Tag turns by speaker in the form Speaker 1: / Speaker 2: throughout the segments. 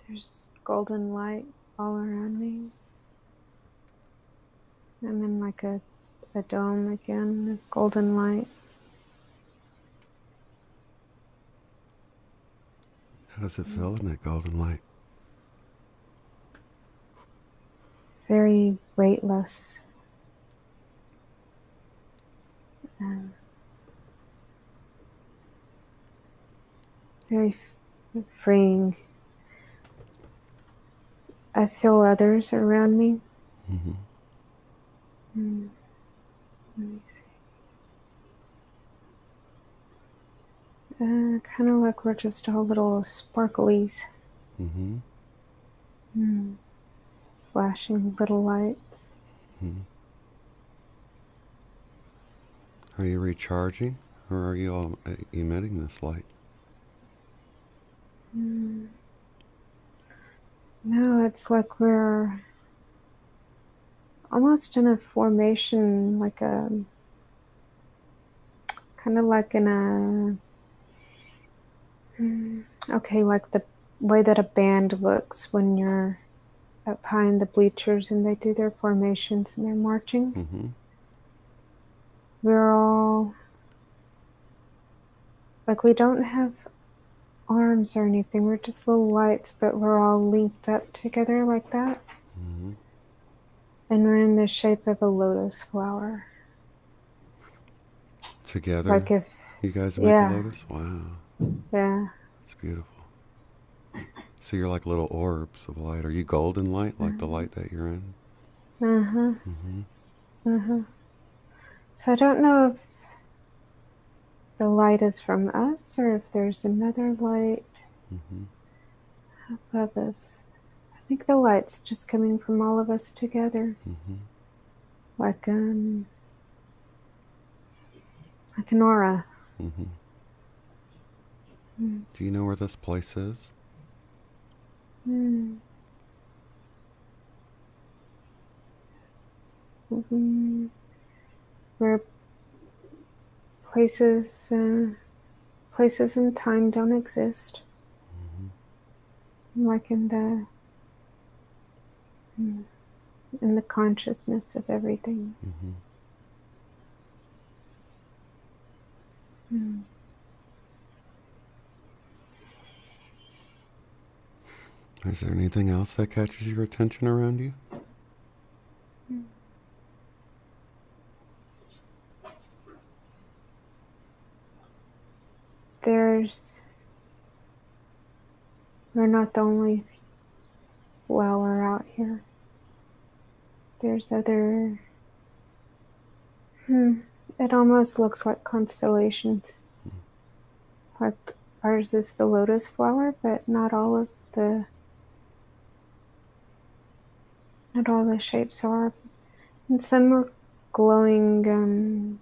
Speaker 1: There's golden light all around me. I'm in like a dome again of golden light.
Speaker 2: How does it feel in that golden light?
Speaker 1: Very weightless. Very freeing. I feel others around me.
Speaker 2: Mm-hmm.
Speaker 1: Let me see. Kind of like we're just all little sparklies.
Speaker 2: Mm-hmm.
Speaker 1: Flashing little lights.
Speaker 2: Mm-hmm. Are you recharging, or are you all emitting this light?
Speaker 1: No, it's like we're almost in a formation, like a kind of like in a okay, like the way that a band looks when you're up high in the bleachers and they do their formations and they're marching.
Speaker 2: Mm-hmm.
Speaker 1: We're all like, we don't have arms or anything. We're just little lights, but we're all linked up together like that.
Speaker 2: Mm-hmm.
Speaker 1: And we're in the shape of a lotus flower.
Speaker 2: Together?
Speaker 1: Like if,
Speaker 2: You guys make a
Speaker 1: yeah,
Speaker 2: lotus? Wow.
Speaker 1: yeah.
Speaker 2: It's beautiful. So you're like little orbs of light. Are you golden light, like the light that you're in?
Speaker 1: Uh-huh.
Speaker 2: Mm-hmm.
Speaker 1: Uh-huh. So I don't know if the light is from us or if there's another light
Speaker 2: Mm-hmm.
Speaker 1: above us. I think the light's just coming from all of us together.
Speaker 2: Mm-hmm.
Speaker 1: Like an aura.
Speaker 2: Mm-hmm. Do you know where this place is?
Speaker 1: Mm. Mm-hmm. Where places and time don't exist.
Speaker 2: Mm-hmm.
Speaker 1: Like in the consciousness of everything.
Speaker 2: Mm-hmm.
Speaker 1: Mm.
Speaker 2: Is there anything else that catches your attention around you? We're not the only flower out here. There's other, it almost looks like constellations. Like ours is the lotus flower, but not all the shapes are. And some are glowing,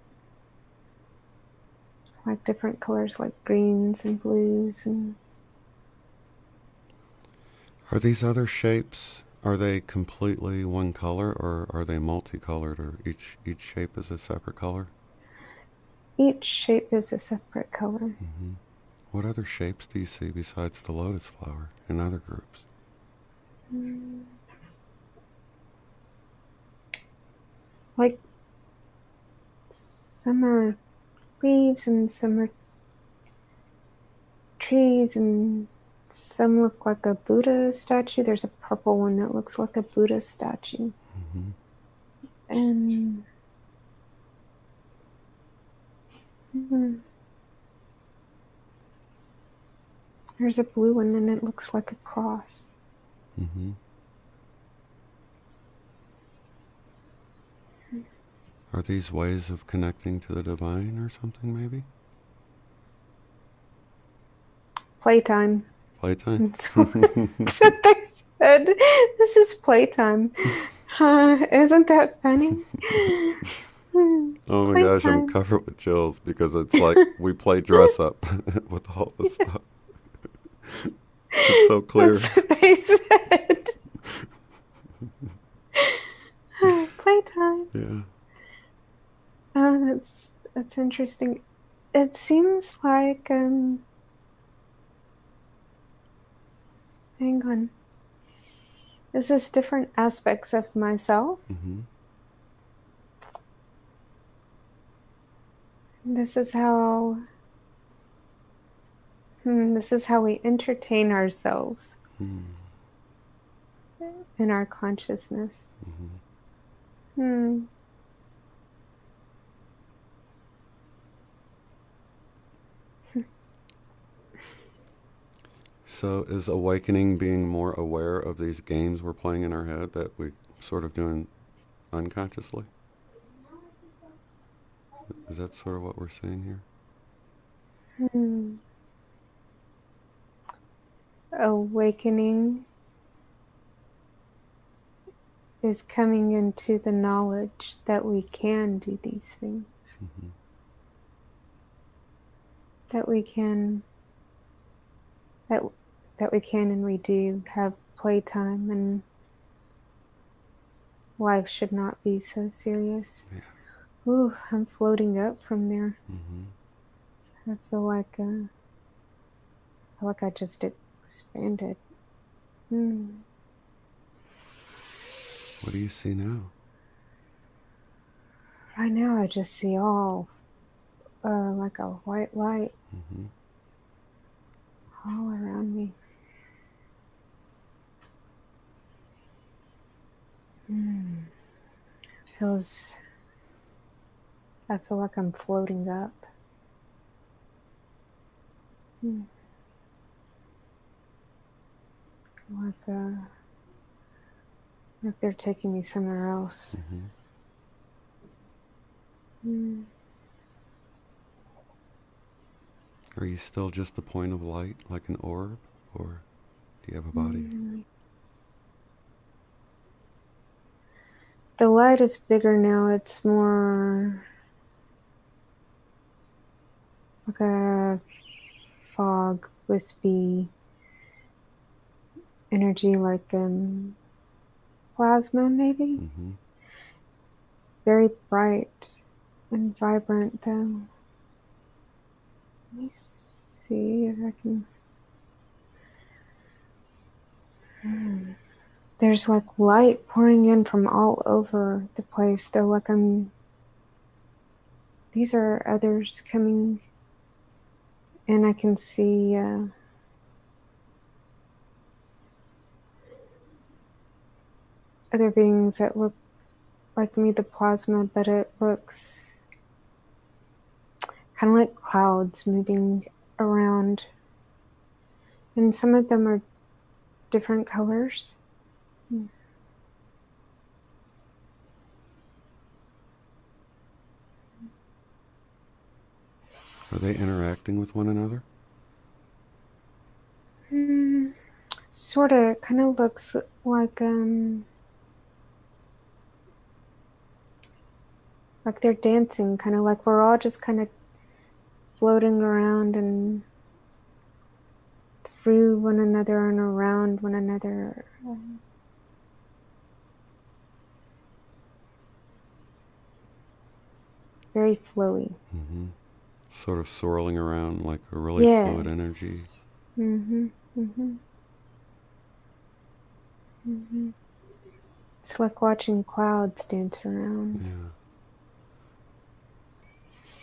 Speaker 2: like different colors, like greens and blues and. Are these other shapes, are they completely one color, or are they multicolored, or each shape is a separate color?
Speaker 1: Each shape is a separate color.
Speaker 2: Mm-hmm. What other shapes do you see besides the lotus flower in other groups?
Speaker 1: Like some are leaves and some are trees and some look like a Buddha statue. There's a purple one that looks like a Buddha statue.
Speaker 2: Mm-hmm.
Speaker 1: And there's a blue one and it looks like a cross.
Speaker 2: Mm-hmm. Are these ways of connecting to the divine or something, maybe?
Speaker 1: Playtime.
Speaker 2: Playtime?
Speaker 1: That's what they said. This is playtime. Isn't that funny?
Speaker 2: Oh my gosh, I'm
Speaker 1: Playtime.
Speaker 2: covered with chills because it's like we play dress up with all this stuff. It's so clear.
Speaker 1: That's what they said. Playtime.
Speaker 2: Yeah.
Speaker 1: Oh, that's interesting. It seems like hang on. This is different aspects of myself.
Speaker 3: Mm-hmm.
Speaker 1: This is how we entertain ourselves in our consciousness. Hmm.
Speaker 3: So is awakening being more aware of these games we're playing in our head that we sort of doing unconsciously? Is that sort of what we're seeing here?
Speaker 1: Hmm. Awakening is coming into the knowledge that we can do these things.
Speaker 3: Mm-hmm.
Speaker 1: That we can and we do have playtime, and life should not be so serious.
Speaker 3: Yeah.
Speaker 1: Ooh, I'm floating up from there.
Speaker 3: Mm-hmm.
Speaker 1: I feel like I just expanded.
Speaker 3: What do you see now?
Speaker 1: Right now I just see all like a white light
Speaker 3: Mm-hmm.
Speaker 1: all around me. Feels I feel like I'm floating up. Like they're taking me somewhere else.
Speaker 3: Are you still just a point of light, like an orb, or do you have a body?
Speaker 1: The light is bigger now. It's more like a fog, wispy energy, like plasma, maybe.
Speaker 3: Mm-hmm.
Speaker 1: Very bright and vibrant, though. Let me see if I can. There's like light pouring in from all over the place, though. Like these are others coming, and I can see. Other beings that look like me, the plasma, but it looks kind of like clouds moving around. And some of them are different colors.
Speaker 3: Are they interacting with one another?
Speaker 1: Sort of, kind of looks like they're dancing, kind of like we're all just kind of floating around and through one another and around one another. Very flowy.
Speaker 3: Mm-hmm. Sort of swirling around like a really fluid energy.
Speaker 1: Mm-hmm. Mm-hmm. Mm-hmm. It's like watching clouds dance around.
Speaker 3: Yeah.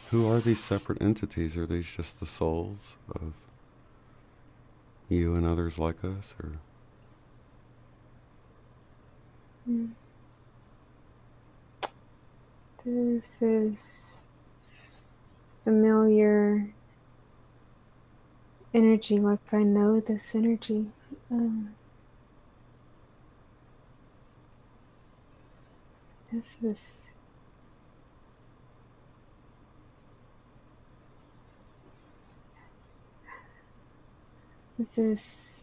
Speaker 3: Who are these separate entities? Are these just the souls of you and others like us, or?
Speaker 1: This is familiar energy, like I know this energy. This is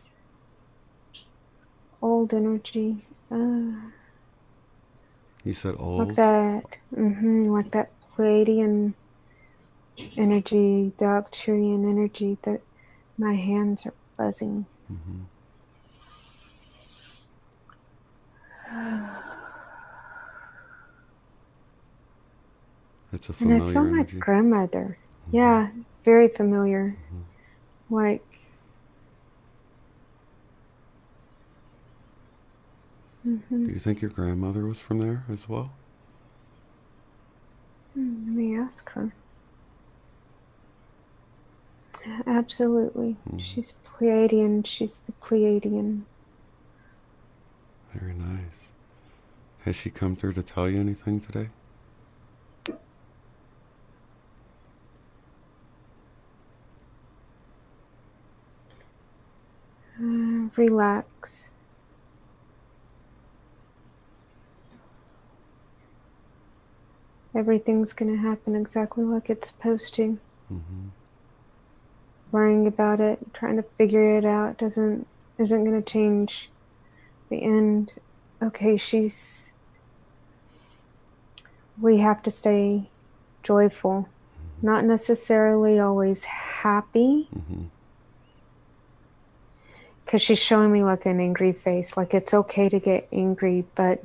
Speaker 1: old energy.
Speaker 3: You said
Speaker 1: Like
Speaker 3: old?
Speaker 1: that Pleiadian energy, the Arcturian energy, that my hands are buzzing.
Speaker 3: Mm-hmm. It's a
Speaker 1: And I
Speaker 3: familiar
Speaker 1: feel my
Speaker 3: energy.
Speaker 1: grandmother.
Speaker 3: Mm-hmm.
Speaker 1: Yeah, very familiar.
Speaker 3: Mm-hmm.
Speaker 1: Like Mm-hmm.
Speaker 3: Do you think your grandmother was from there as well?
Speaker 1: Let me ask her. Absolutely.
Speaker 3: Mm-hmm.
Speaker 1: She's Pleiadian. She's the Pleiadian.
Speaker 3: Very nice. Has she come through to tell you anything today?
Speaker 1: Relax. Everything's going to happen exactly like it's supposed to.
Speaker 3: Mm-hmm.
Speaker 1: Worrying about it, trying to figure it out isn't going to change the end. Okay, we have to stay joyful, not necessarily always happy,
Speaker 3: Mm-hmm.
Speaker 1: because she's showing me like an angry face, like it's okay to get angry, but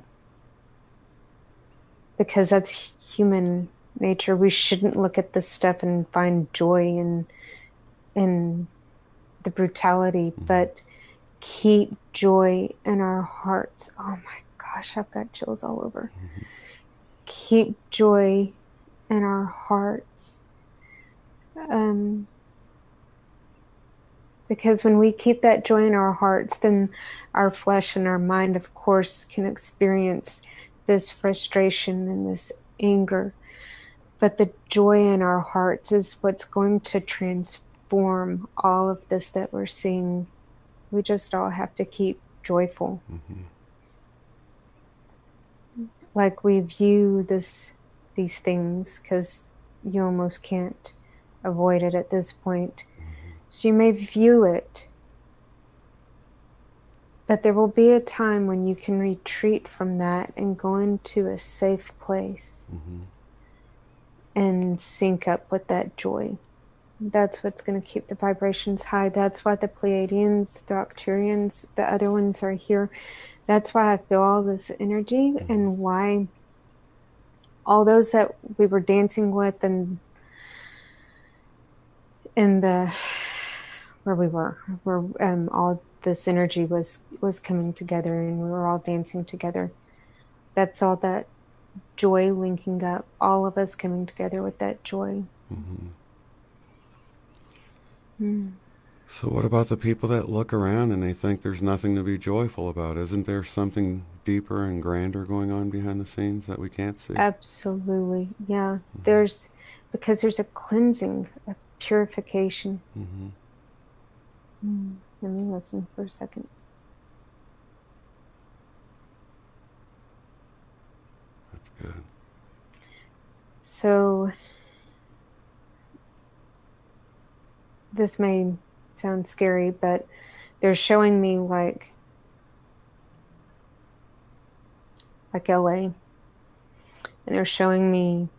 Speaker 1: because that's human nature, we shouldn't look at this stuff and find joy in the brutality, but keep joy in our hearts. Oh my gosh, I've got chills all over. Keep joy in our hearts. Because when we keep that joy in our hearts, then our flesh and our mind, of course, can experience this frustration and this anger. But the joy in our hearts is what's going to transform all of this that we're seeing. We just all have to keep joyful.
Speaker 3: Mm-hmm.
Speaker 1: Like we view these things, because you almost can't avoid it at this point. So you may view it, but there will be a time when you can retreat from that and go into a safe place and sync up with that joy. That's what's going to keep the vibrations high. That's why the Pleiadians, the Arcturians, the other ones are here. That's why I feel all this energy, and why all those that we were dancing with and in the where we were, where all this energy was coming together, and we were all dancing together. That's all that joy linking up, all of us coming together with that joy.
Speaker 3: So what about the people that look around and they think there's nothing to be joyful about? Isn't there something deeper and grander going on behind the scenes that we can't see?
Speaker 1: Absolutely, yeah. Because there's a cleansing, a purification. Let me listen for a second.
Speaker 3: That's good.
Speaker 1: So this may sound scary, but they're showing me like LA, and they're showing me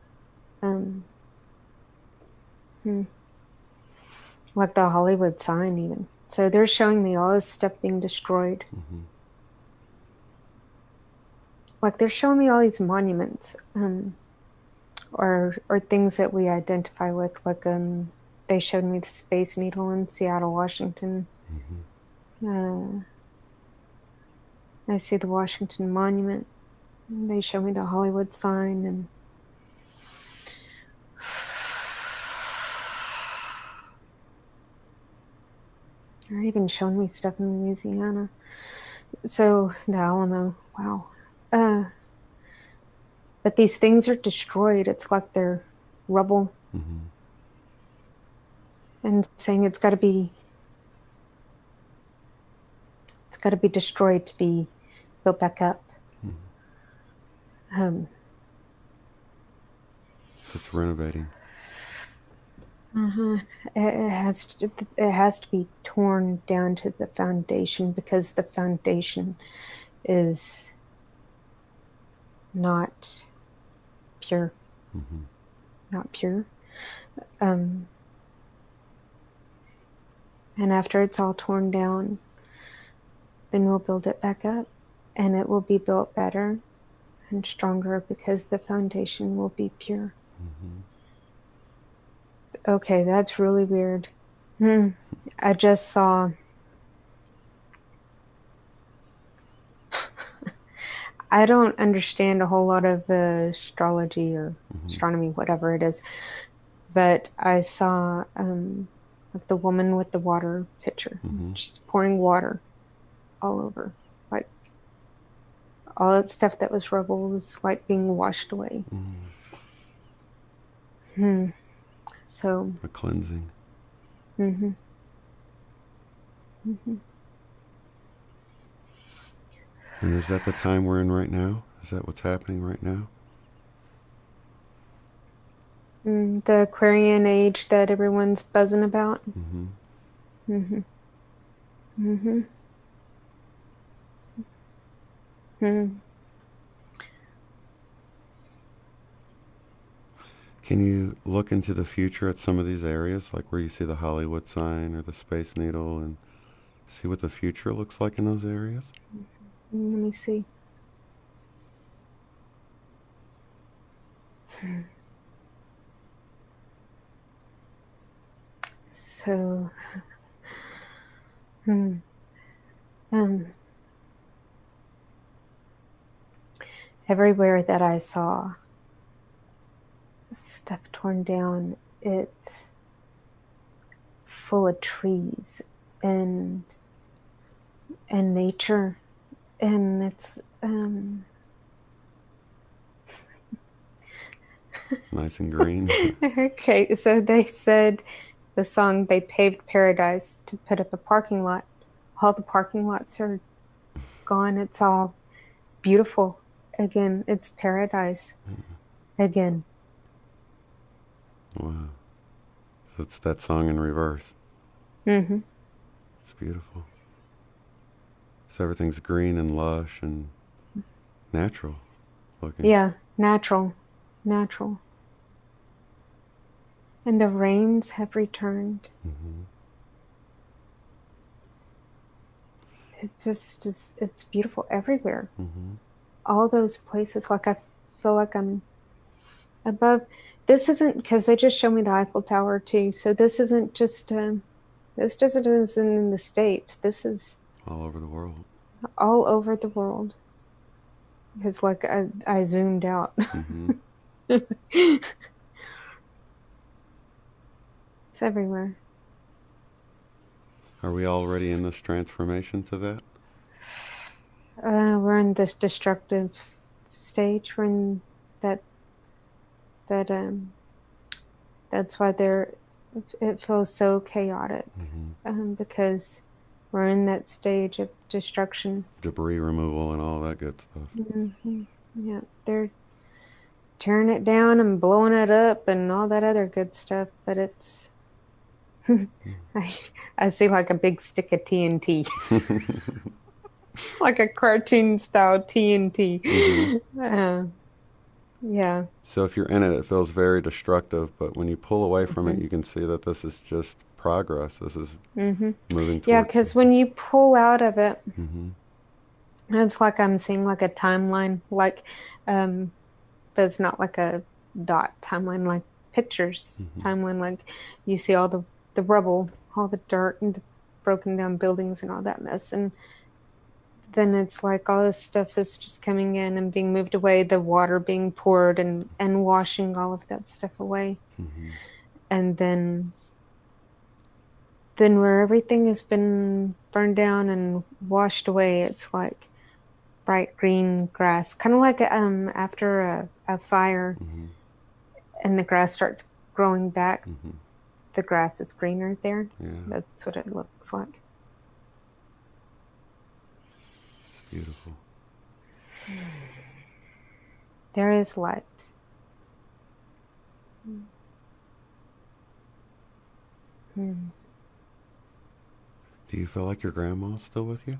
Speaker 1: like the Hollywood sign even. So they're showing me all this stuff being destroyed. Like they're showing me all these monuments, or things that we identify with. Like they showed me the Space Needle in Seattle, Washington. I see the Washington Monument. And they showed me the Hollywood sign, and they're even showing me stuff in Louisiana. So the Alamo, wow. But these things are destroyed. It's like they're rubble. And saying it's got to be destroyed to be built back up.
Speaker 3: So it's renovating.
Speaker 1: It has to be torn down to the foundation, because the foundation is not pure. Not pure. And after it's all torn down, then we'll build it back up, and it will be built better and stronger, because the foundation will be pure. Okay, that's really weird. I just saw I don't understand a whole lot of astrology or astronomy, whatever it is, but I saw like the woman with the water pitcher. She's pouring water all over. Like all that stuff that was rubble was like being washed away. So
Speaker 3: A cleansing.
Speaker 1: and
Speaker 3: is that the time we're in right now? Is that what's happening right now?
Speaker 1: the Aquarian age that everyone's buzzing about.
Speaker 3: Can you look into the future at some of these areas, like where you see the Hollywood sign or the Space Needle, and see what the future looks like in those areas?
Speaker 1: Let me see. So, everywhere that I saw stuff torn down, it's full of trees and nature, and it's
Speaker 3: Nice and green.
Speaker 1: okay. So they said the song they paved paradise to put up a parking lot. All the parking lots are gone. It's all beautiful again. It's paradise again.
Speaker 3: Wow. So it's that song in reverse. It's beautiful. So everything's green and lush and natural looking.
Speaker 1: Yeah, natural. And the rains have returned. It just is, it's beautiful everywhere. All those places, like I feel like I'm above. This isn't, because they just showed me the Eiffel Tower too, so this isn't just, this just isn't in the States. This is
Speaker 3: all over the world.
Speaker 1: All over the world. It's like I zoomed out. It's everywhere.
Speaker 3: Are we already in this transformation to that?
Speaker 1: We're in this destructive stage. We're in that's why it feels so chaotic, because we're in that stage of destruction.
Speaker 3: Debris removal and all that good stuff.
Speaker 1: Yeah, they're tearing it down and blowing it up and all that other good stuff, but it's I see like a big stick of TNT. Like a cartoon style TNT. Yeah.
Speaker 3: So if you're in it, it feels very destructive, but when you pull away from it, you can see that this is just progress. This is moving towards.
Speaker 1: Yeah, because when you pull out of it, it's like I'm seeing like a timeline, like, but it's not like a dot timeline, like pictures timeline. Like you see all the rubble, all the dirt and the broken down buildings and all that mess, and then it's like all this stuff is just coming in and being moved away, the water being poured and washing all of that stuff away. And then where everything has been burned down and washed away, it's like bright green grass, kind of like after a fire, and the grass starts growing back. The grass is greener there.
Speaker 3: Yeah.
Speaker 1: That's what it looks like.
Speaker 3: Beautiful.
Speaker 1: There is light.
Speaker 3: Do you feel like your grandma's still with you?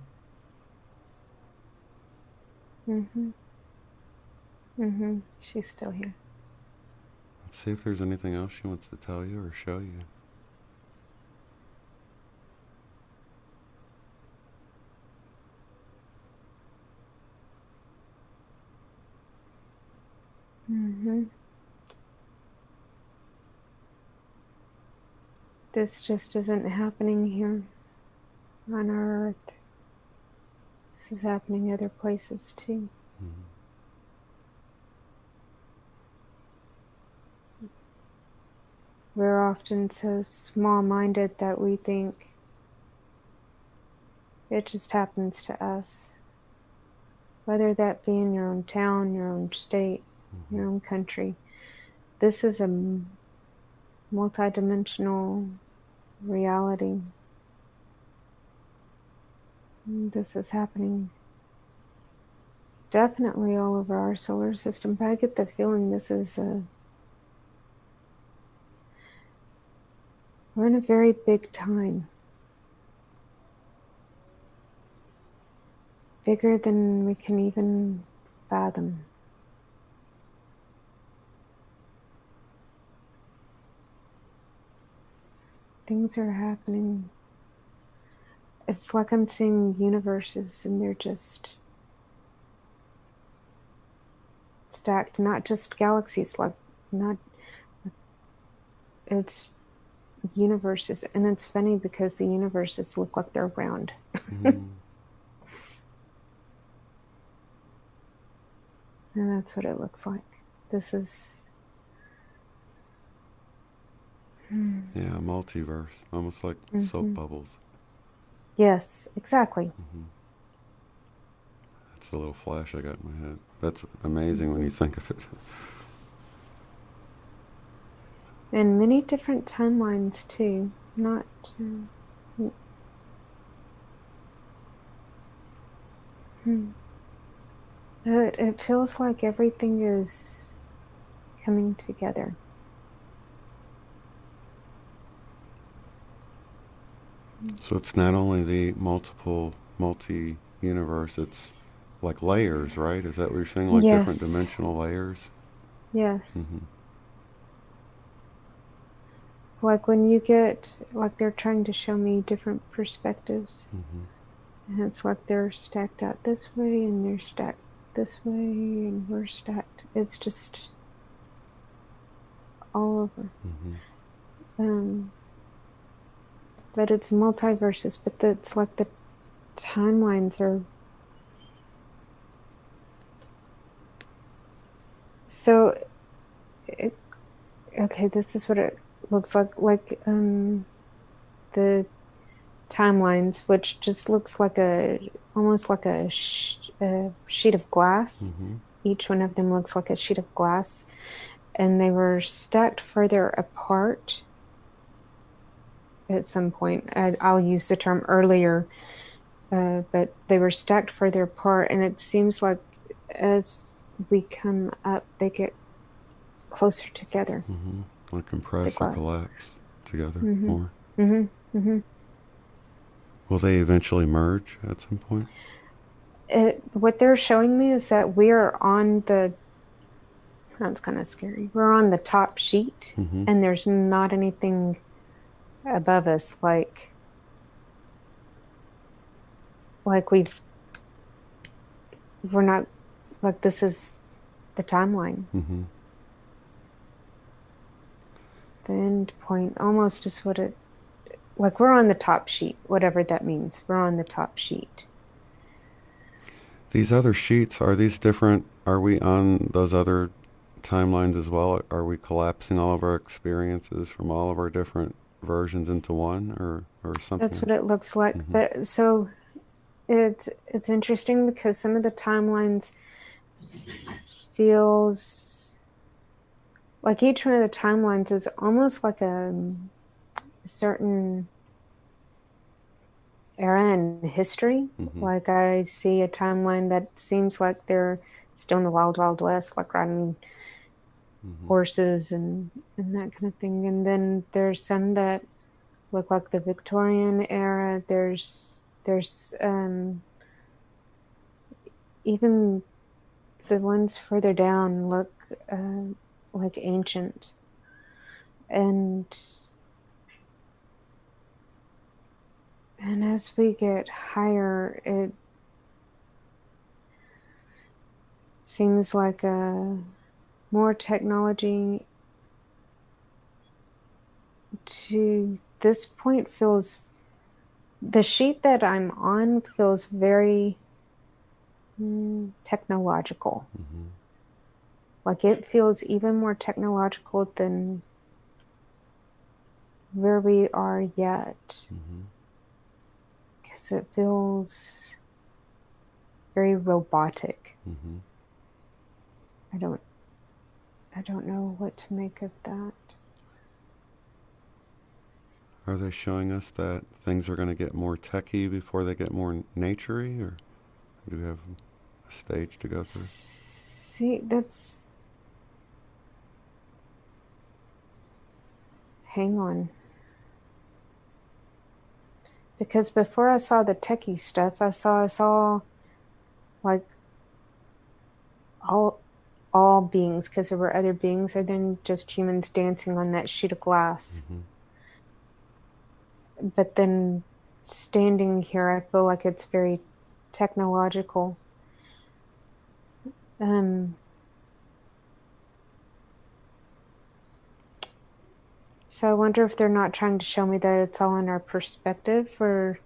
Speaker 1: She's still here.
Speaker 3: Let's see if there's anything else she wants to tell you or show you.
Speaker 1: This just isn't happening here on our earth. This is happening other places too. we're often so small-minded that we think it just happens to us. Whether that be in your own town, your own state, your own country. This is a multidimensional reality. This is happening definitely all over our solar system, but I get the feeling this is we're in a very big time. Bigger than we can even fathom. Things are happening. It's like I'm seeing universes and they're just stacked, not just galaxies, it's universes. And it's funny because the universes look like they're round. And that's what it looks like. This is...
Speaker 3: Yeah, multiverse. Almost like soap bubbles.
Speaker 1: Yes, exactly.
Speaker 3: That's the little flash I got in my head. That's amazing when you think of it.
Speaker 1: And many different timelines too. Not... It feels like everything is coming together.
Speaker 3: So it's not only the multi-universe, it's like layers, right? Is that what you're saying? Like different dimensional layers?
Speaker 1: Yes. Like when you get, like they're trying to show me different perspectives. And it's like they're stacked out this way and they're stacked this way and we're stacked. It's just all over. But it's multiverses, but it's like the timelines are... So, okay, this is what it looks like the timelines, which just looks like almost like a sheet of glass. Each one of them looks like a sheet of glass, and they were stacked further apart at some point. I'll use the term earlier, but they were stacked further apart, and it seems like as we come up, they get closer together.
Speaker 3: Like compress or collapse together more. Will they eventually merge at some point?
Speaker 1: What they're showing me is that we are on the... That's kind of scary. We're on the top sheet, and there's not anything above us, like we're not, like this is the timeline. The end point almost is what it, like we're on the top sheet, whatever that means. We're on the top sheet.
Speaker 3: These other sheets, are these different? Are we on those other timelines as well? Are we collapsing all of our experiences from all of our different versions into one, or something?
Speaker 1: That's what it looks like. But so it's interesting because some of the timelines feels like each one of the timelines is almost like a certain era in history. Like I see a timeline that seems like they're still in the wild, wild west, like riding horses and that kind of thing. And then there's some that look like the Victorian era. There's even the ones further down look like ancient. And as we get higher, it seems like more technology to this point feels... The sheet that I'm on feels very technological. Like it feels even more technological than where we are yet,
Speaker 3: Mm-hmm.
Speaker 1: because it feels very robotic.
Speaker 3: Mm-hmm.
Speaker 1: I don't know what to make of that.
Speaker 3: Are they showing us that things are going to get more techy before they get more naturey, or do we have a stage to go through?
Speaker 1: See, that's... Hang on. Because before I saw the techie stuff, I saw like all beings, because there were other beings other than just humans dancing on that sheet of glass.
Speaker 3: Mm-hmm.
Speaker 1: But then standing here, I feel like it's very technological. Um, so I wonder if they're not trying to show me that it's all in our perspective, or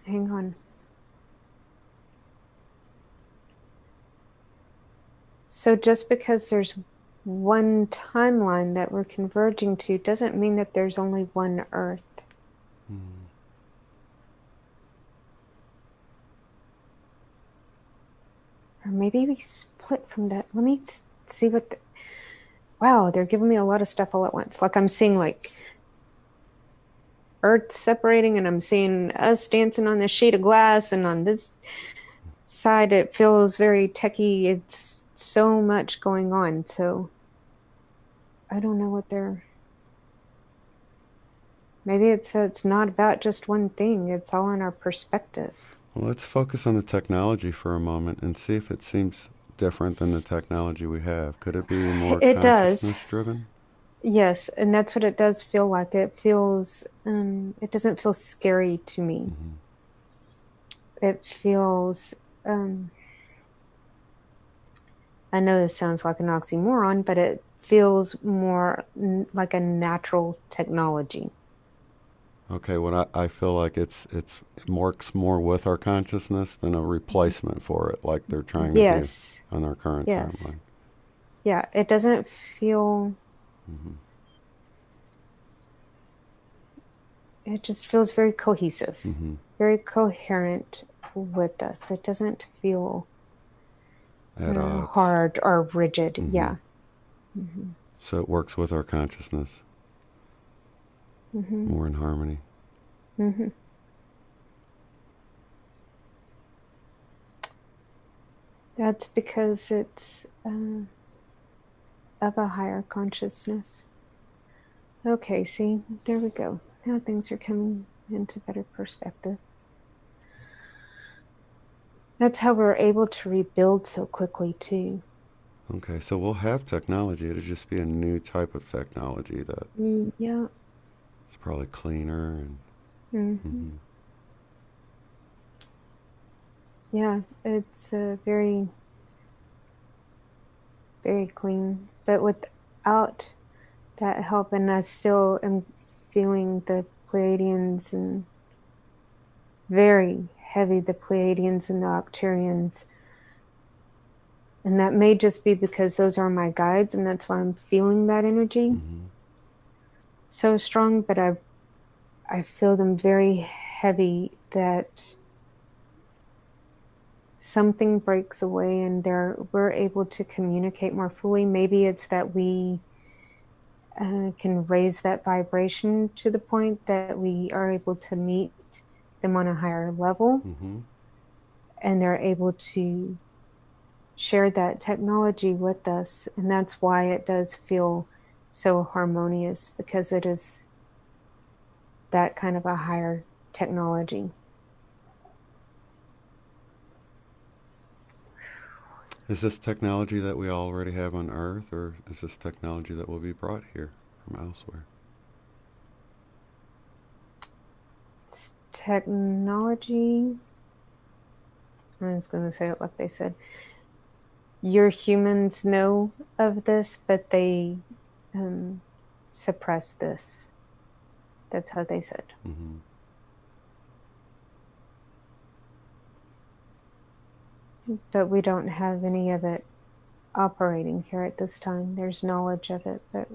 Speaker 1: hang on. So just because there's one timeline that we're converging to doesn't mean that there's only one Earth.
Speaker 3: Mm-hmm.
Speaker 1: Or maybe we split from that. Let me see what wow, they're giving me a lot of stuff all at once. Like I'm seeing like Earth separating, and I'm seeing us dancing on this sheet of glass, and on this side it feels very techy. It's so much going on. So I don't know what they're... Maybe it's not about just one thing. It's all in our perspective.
Speaker 3: Well, let's focus on the technology for a moment and see if it seems different than the technology we have. Could it be more
Speaker 1: It does.
Speaker 3: consciousness driven?
Speaker 1: Yes, and that's what it does feel like. It feels, it doesn't feel scary to me.
Speaker 3: Mm-hmm.
Speaker 1: It feels, um, I know this sounds like an oxymoron, but it feels more like a natural technology.
Speaker 3: Okay, I feel like it works more with our consciousness than a replacement for it, like they're trying to do
Speaker 1: Yes,
Speaker 3: on our current
Speaker 1: yes.
Speaker 3: timeline.
Speaker 1: Yeah, it doesn't feel,
Speaker 3: Mm-hmm.
Speaker 1: it just feels very cohesive,
Speaker 3: Mm-hmm.
Speaker 1: very coherent with us. It doesn't feel
Speaker 3: At odds.
Speaker 1: hard or rigid.
Speaker 3: Mm-hmm.
Speaker 1: Yeah. Hmm.
Speaker 3: So it works with our consciousness,
Speaker 1: Hmm.
Speaker 3: more in harmony.
Speaker 1: Hmm. That's because it's of a higher consciousness. Okay, see, there we go. Now things are coming into better perspective. That's how we're able to rebuild so quickly, too.
Speaker 3: Okay, so we'll have technology. It'll just be a new type of technology that
Speaker 1: Yeah.
Speaker 3: is probably cleaner and.
Speaker 1: Hmm.
Speaker 3: Mm-hmm.
Speaker 1: Yeah, it's very, very clean. But without that help, and I still am feeling the Pleiadians, and very heavy the Pleiadians and the Octurians. And that may just be because those are my guides, and that's why I'm feeling that energy
Speaker 3: Mm-hmm.
Speaker 1: so strong. But I feel them very heavy, that something breaks away and we're able to communicate more fully. Maybe it's that we can raise that vibration to the point that we are able to meet them on a higher level,
Speaker 3: Mm-hmm.
Speaker 1: and they're able to share that technology with us. And that's why it does feel so harmonious, because it is that kind of a higher technology.
Speaker 3: Is this technology that we already have on Earth, or is this technology that will be brought here from elsewhere?
Speaker 1: It's technology. I was going to say it like they said. Your humans know of this, but they um, suppress this. That's how they said.
Speaker 3: Mm-hmm.
Speaker 1: But we don't have any of it operating here at this time. There's knowledge of it, but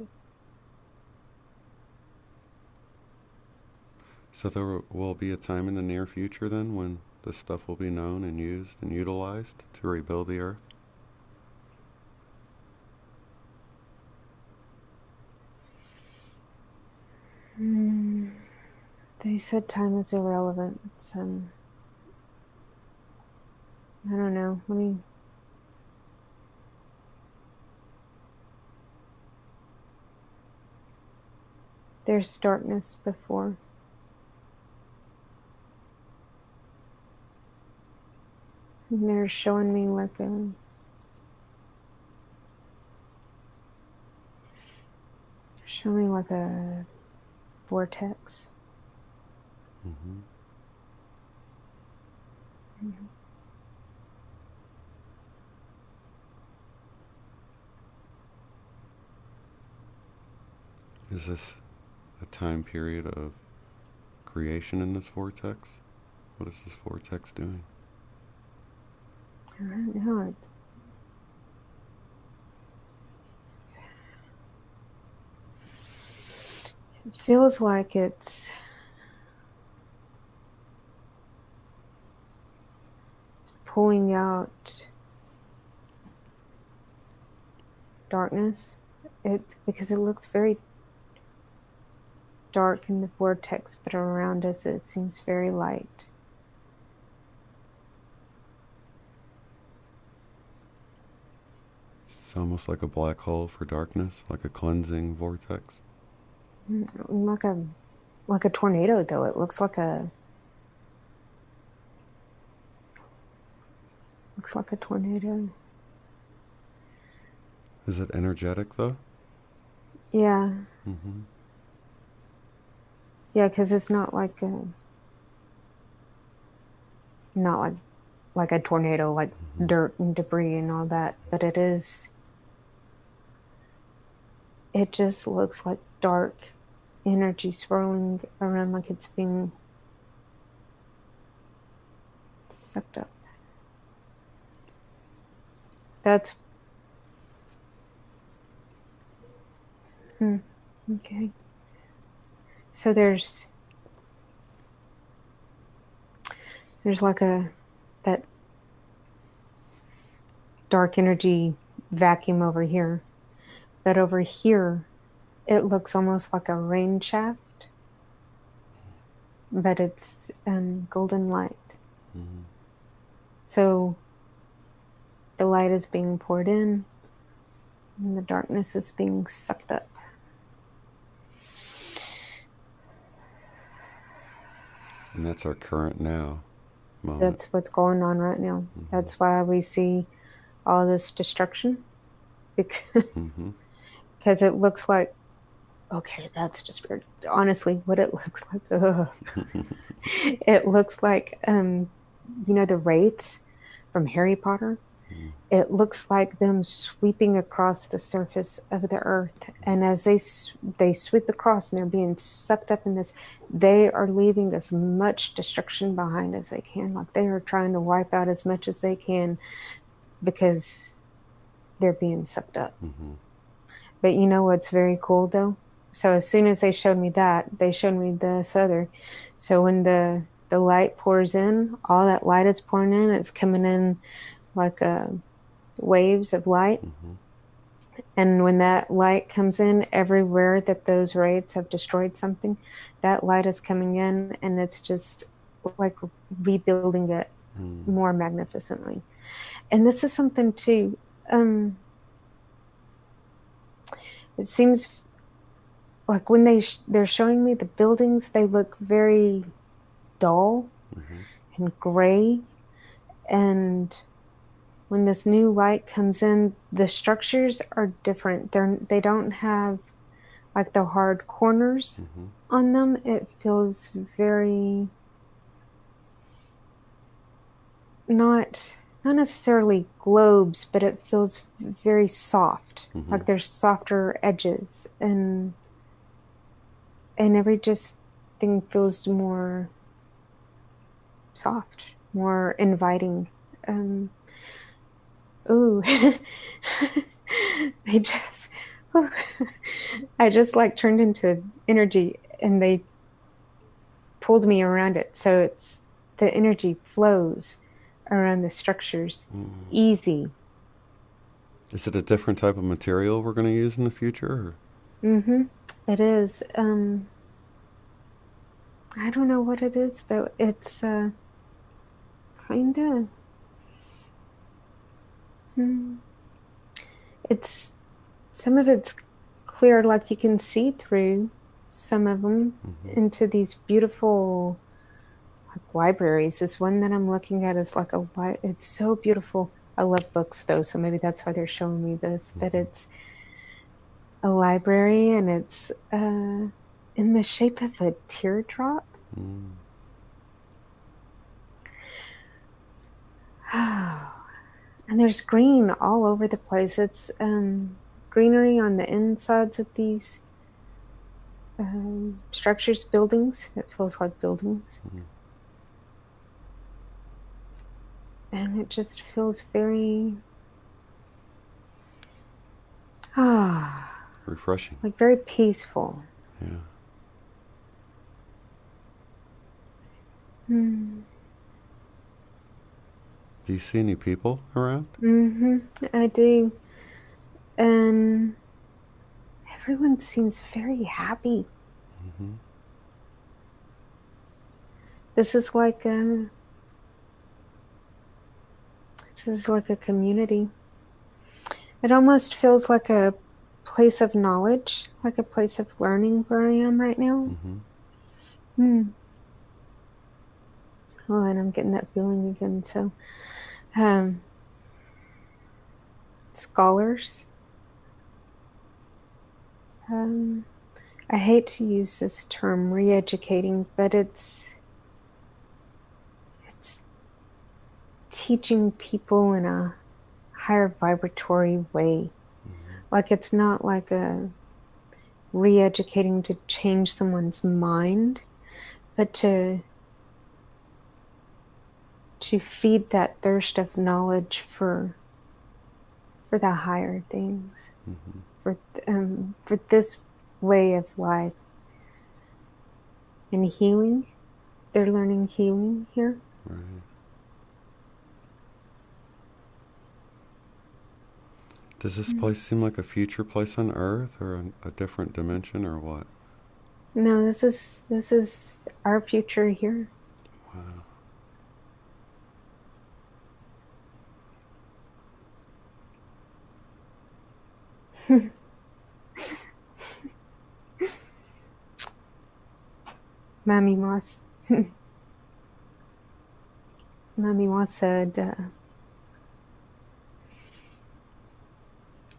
Speaker 3: So there will be a time in the near future then when this stuff will be known and used and utilized to rebuild the Earth?
Speaker 1: They said time is irrelevant. I don't know. There's darkness before. And they're showing me like a vortex.
Speaker 3: Mm-hmm.
Speaker 1: Mm-hmm.
Speaker 3: Is this a time period of creation in this vortex? What is this vortex doing?
Speaker 1: I don't know. It feels like it's pulling out darkness. Because it looks very dark in the vortex, but around us it seems very light.
Speaker 3: It's almost like a black hole for darkness, like a cleansing vortex.
Speaker 1: Like a tornado, though. It looks like a tornado.
Speaker 3: Is it energetic though?
Speaker 1: Yeah.
Speaker 3: Mm-hmm.
Speaker 1: Yeah, because it's not like a tornado, like
Speaker 3: Mm-hmm.
Speaker 1: dirt and debris and all that, but it just looks like dark energy swirling around, like it's being sucked up. That's okay. So there's like that dark energy vacuum over here, but over here it looks almost like a rain shaft, but it's golden light.
Speaker 3: Mm-hmm.
Speaker 1: So the light is being poured in and the darkness is being sucked up.
Speaker 3: And that's our current now moment.
Speaker 1: That's what's going on right now.
Speaker 3: Mm-hmm.
Speaker 1: That's why we see all this destruction, because
Speaker 3: Mm-hmm.
Speaker 1: it looks like, okay, that's just weird. Honestly, what it looks like, it looks like, the wraiths from Harry Potter.
Speaker 3: Mm-hmm.
Speaker 1: It looks like them sweeping across the surface of the earth. And as they sweep across and they're being sucked up in this, they are leaving as much destruction behind as they can. Like they are trying to wipe out as much as they can because they're being sucked up.
Speaker 3: Mm-hmm.
Speaker 1: But you know what's very cool though? So as soon as they showed me that, they showed me this other. So when the light pours in, all that light is pouring in, it's coming in like waves of light.
Speaker 3: Mm-hmm.
Speaker 1: And when that light comes in, everywhere that those raids have destroyed something, that light is coming in and it's just like rebuilding it more magnificently. And this is something too, it seems like when they're showing me the buildings, they look very dull and gray. And when this new light comes in, the structures are different. They don't have like the hard corners on them. It feels very not necessarily globes, but it feels very soft. Like there's softer edges and every just thing feels more soft, more inviting. Ooh, they just, I just like turned into energy and they pulled me around it. So it's the energy flows around the structures easy.
Speaker 3: Is it a different type of material we're going to use in the future?
Speaker 1: It is. I don't know what it is though. It's kind of. It's some of it's clear, like you can see through some of them into these beautiful like libraries. This one that I'm looking at is like it's so beautiful. I love books though, so maybe that's why they're showing me this. But it's a library, and it's in the shape of a teardrop. And there's green all over the place. It's greenery on the insides of these structures, buildings. It feels like buildings. And it just feels very
Speaker 3: Refreshing.
Speaker 1: like very peaceful.
Speaker 3: Yeah. Do you see any people around?
Speaker 1: I do. And everyone seems very happy. This is like a community. It almost feels like a place of knowledge, like a place of learning where I am right now. Oh, and I'm getting that feeling again. So, scholars. I hate to use this term re-educating, but it's teaching people in a higher vibratory way. Like it's not like a re-educating to change someone's mind, but to feed that thirst of knowledge for the higher things, for this way of life and healing. They're learning healing here.
Speaker 3: Right. Does this place seem like a future place on Earth, or a different dimension, or what?
Speaker 1: No, this is our future here.
Speaker 3: Wow.
Speaker 1: Mommy Moss said,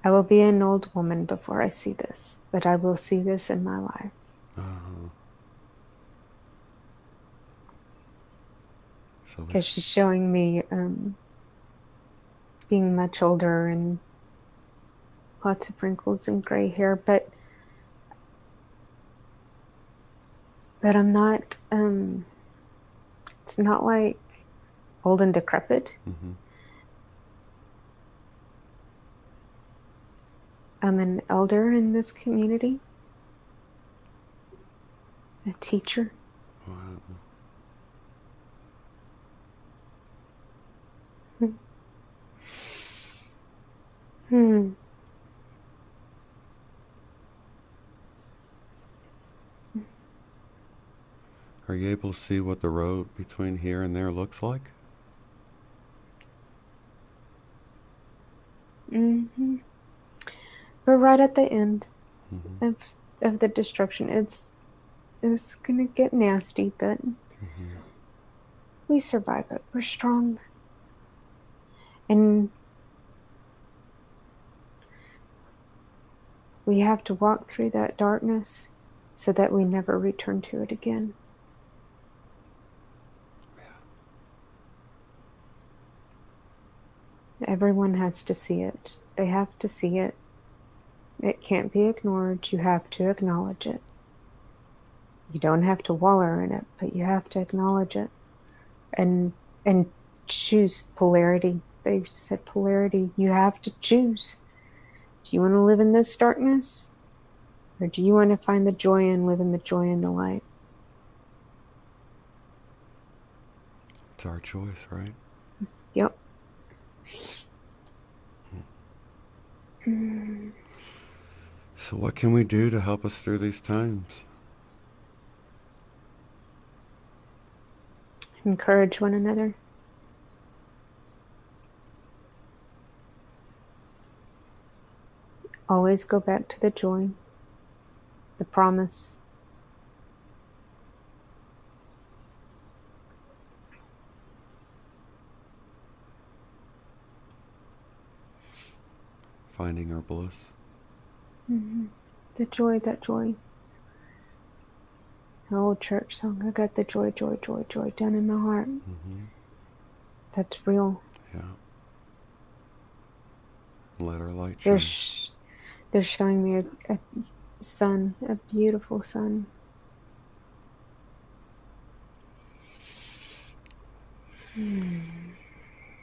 Speaker 1: I will be an old woman before I see this, but I will see this in my life. Because she's showing me being much older and lots of wrinkles and gray hair, but I'm not, it's not like old and decrepit. I'm an elder in this community, a teacher.
Speaker 3: Wow. Are you able to see what the road between here and there looks like?
Speaker 1: We're right at the end of the destruction. It's gonna get nasty, but we survive it. We're strong. And we have to walk through that darkness so that we never return to it again. Everyone has to see it. They have to see it. It can't be ignored. You have to acknowledge it. You don't have to wallow in it, but you have to acknowledge it and choose polarity. They said polarity. You have to choose. Do you want to live in this darkness? Or do you want to find the joy and live in the joy and the light?
Speaker 3: It's our choice, right?
Speaker 1: Yep.
Speaker 3: So what can we do to help us through these times?
Speaker 1: Encourage one another. Always go back to the joy, the promise.
Speaker 3: Finding our bliss.
Speaker 1: The joy, that joy. An old church song, I got the joy, joy, joy, joy down in my heart. That's real.
Speaker 3: Yeah. Let our light shine.
Speaker 1: They're showing me a sun, a beautiful sun.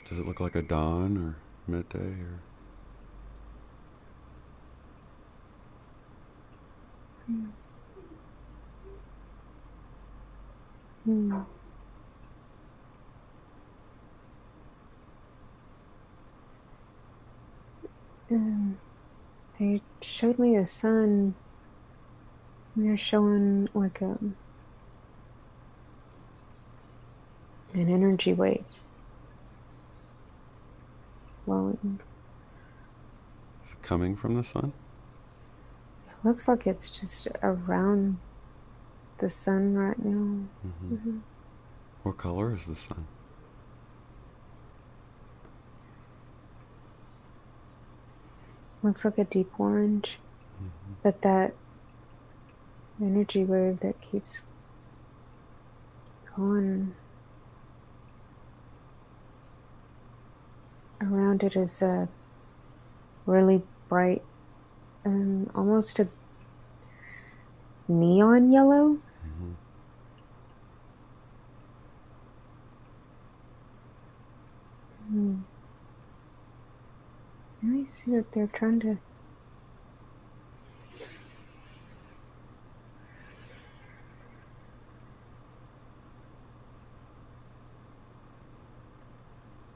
Speaker 3: Does it look like a dawn or midday or?
Speaker 1: They showed me a sun. They're showing like an energy wave flowing.
Speaker 3: Is it coming from the sun?
Speaker 1: It looks like it's just around the sun right now.
Speaker 3: What color is the sun?
Speaker 1: Looks like a deep orange, but that energy wave that keeps going around it is a really bright, almost a neon yellow. Let me see what they're trying to.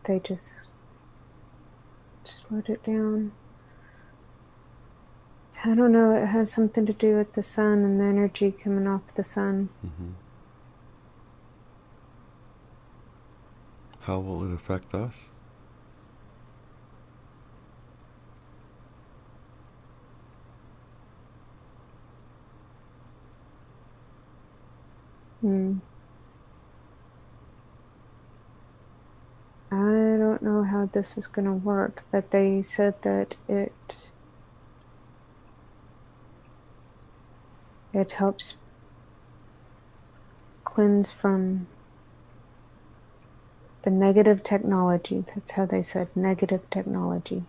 Speaker 1: They just slowed it down. I don't know, it has something to do with the sun and the energy coming off the sun.
Speaker 3: How will it affect us?
Speaker 1: I don't know how this is going to work, but they said that it helps cleanse from the negative technology. That's how they said, negative technology.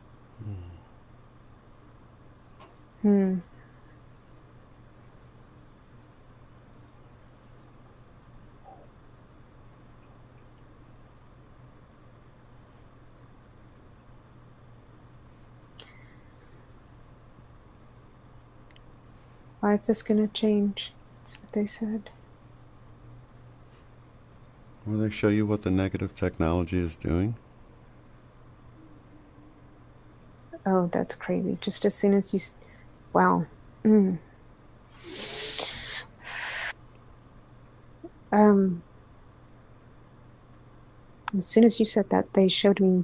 Speaker 1: Life is going to change. That's what they said.
Speaker 3: Will they show you what the negative technology is doing?
Speaker 1: Oh, that's crazy. Just as soon as you... Wow. As soon as you said that, they showed me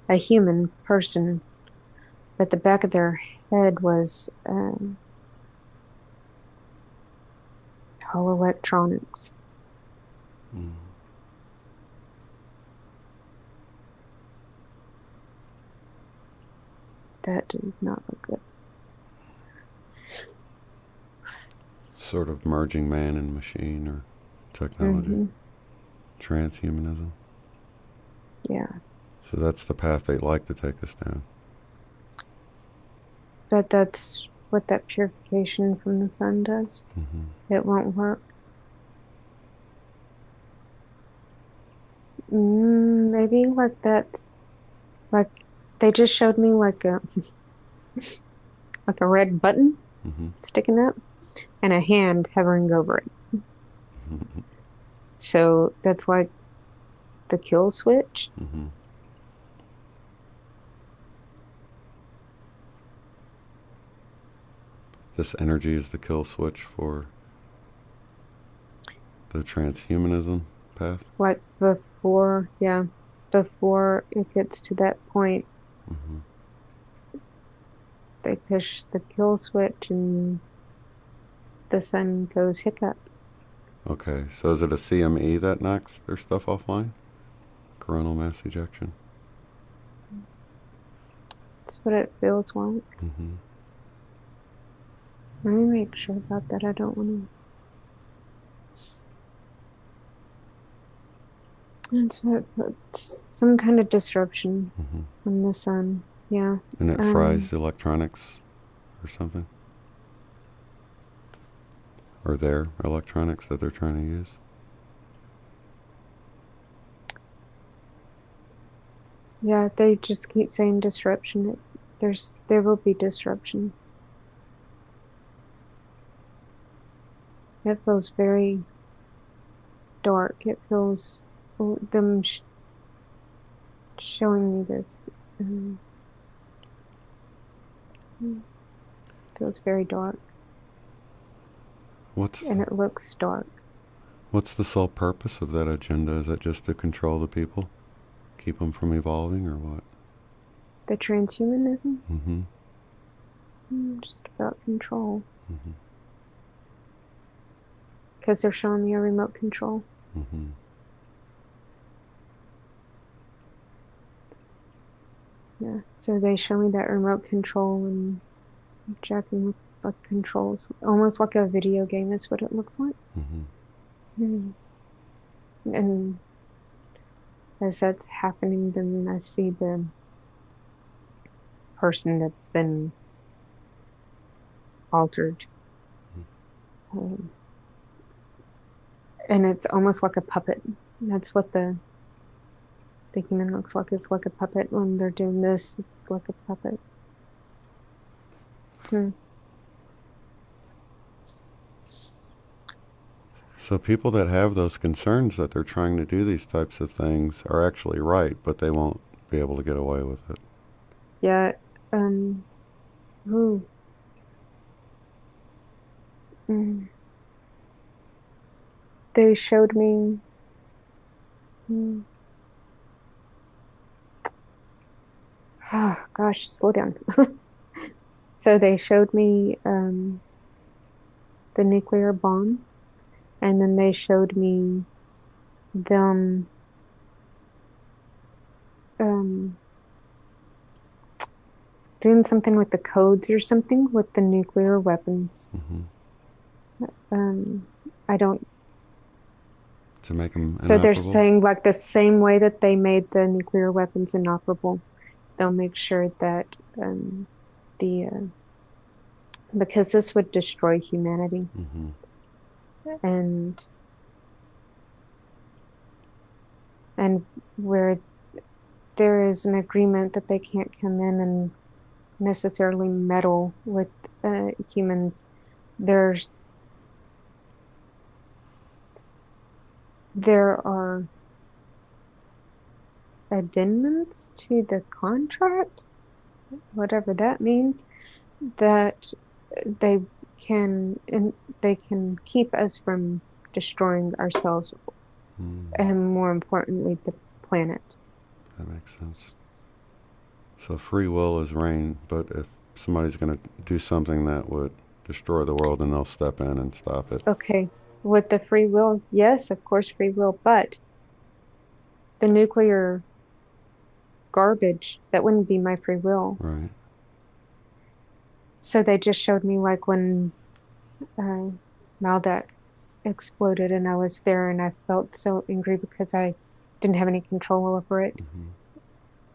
Speaker 1: a human person, but the back of their head was all electronics. That did not look good.
Speaker 3: Sort of merging man and machine or technology. Transhumanism.
Speaker 1: Yeah.
Speaker 3: So that's the path they'd like to take us down.
Speaker 1: But that's what that purification from the sun does. It won't work. Maybe like that's like they just showed me like a red button sticking up and a hand hovering over it. So that's like the kill switch.
Speaker 3: Mm-hmm. This energy is the kill switch for the transhumanism path.
Speaker 1: Like before it gets to that point,
Speaker 3: Mm-hmm.
Speaker 1: they push the kill switch and the sun goes hiccup.
Speaker 3: Okay, so is it a CME that knocks their stuff offline? Coronal mass ejection?
Speaker 1: That's what it feels like.
Speaker 3: Mm-hmm.
Speaker 1: Let me make sure about that. I don't want to. That's what some kind of disruption
Speaker 3: Mm-hmm.
Speaker 1: from the sun. Yeah.
Speaker 3: And it fries electronics or something? Or their electronics that they're trying to use?
Speaker 1: Yeah, they just keep saying disruption. There will be disruption. It feels very dark. It feels them showing me this. Um, feels very dark, and it looks dark.
Speaker 3: What's the sole purpose of that agenda? Is it just to control the people? Keep them from evolving, or what?
Speaker 1: The transhumanism?
Speaker 3: Mm-hmm.
Speaker 1: Just about control.
Speaker 3: Mm-hmm.
Speaker 1: Because they're showing me a remote control.
Speaker 3: Mm-hmm.
Speaker 1: Yeah, so they show me that remote control and jacking with like controls, almost like a video game is what it looks like.
Speaker 3: Mm-hmm.
Speaker 1: And as that's happening, then I see the person that's been altered. And it's almost like a puppet. That's what the human looks like. It's like a puppet when they're doing this. It's like a puppet.
Speaker 3: So people that have those concerns that they're trying to do these types of things are actually right, but they won't be able to get away with it.
Speaker 1: Yeah. Ooh. They showed me. Oh, gosh, slow down. So they showed me the nuclear bomb, and then they showed me them doing something with the codes or something with the nuclear weapons.
Speaker 3: Mm-hmm.
Speaker 1: I don't.
Speaker 3: To make them
Speaker 1: So they're
Speaker 3: inoperable?
Speaker 1: saying like the same way that they made the nuclear weapons inoperable, they'll make sure that the because this would destroy humanity.
Speaker 3: Mm-hmm.
Speaker 1: And where there is an agreement that they can't come in and necessarily meddle with humans, there are addendums to the contract, whatever that means, that they can keep us from destroying ourselves, and more importantly, the planet.
Speaker 3: That makes sense. So free will is reign, but if somebody's going to do something that would destroy the world, then they'll step in and stop it.
Speaker 1: Okay, with the free will, yes, of course, free will, but the nuclear garbage, that wouldn't be my free will.
Speaker 3: Right.
Speaker 1: So they just showed me like when Maldak exploded and I was there and I felt so angry because I didn't have any control over it.
Speaker 3: Mm-hmm.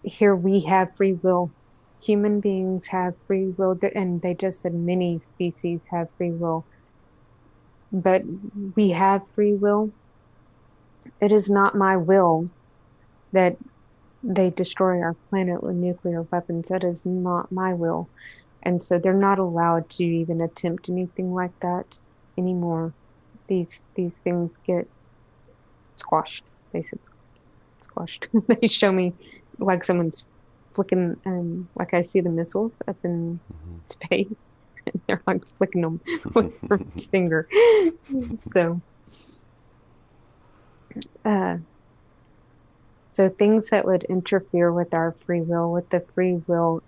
Speaker 1: Here we have free will. Human beings have free will, and they just said many species have free will. But we have free will. It is not my will that they destroy our planet with nuclear weapons. That is not my will. And so they're not allowed to even attempt anything like that anymore. These things get squashed. They said squashed. They show me like someone's flicking, like I see the missiles up in space. And they're like flicking them with their finger. So, uh, so things that would interfere with our free will, with the free will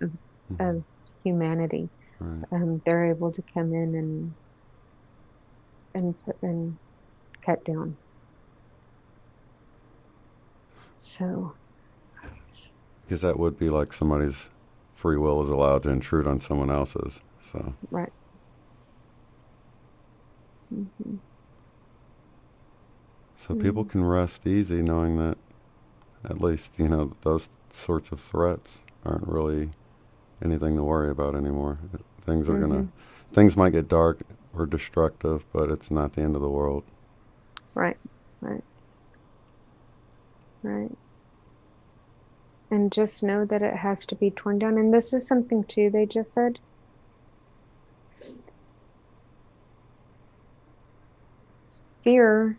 Speaker 1: of humanity,
Speaker 3: Right.
Speaker 1: they're able to come in and cut down. So,
Speaker 3: Because that would be like somebody's free will is allowed to intrude on someone else's. So
Speaker 1: right. Mm-hmm.
Speaker 3: so people can rest easy knowing that at least, you know, those sorts of threats aren't really anything to worry about anymore. Things are
Speaker 1: Mm-hmm.
Speaker 3: gonna, things might get dark or destructive, but it's not the end of the world.
Speaker 1: Right, right, right. And just know that it has to be torn down. And this is something too, they just said. Fear,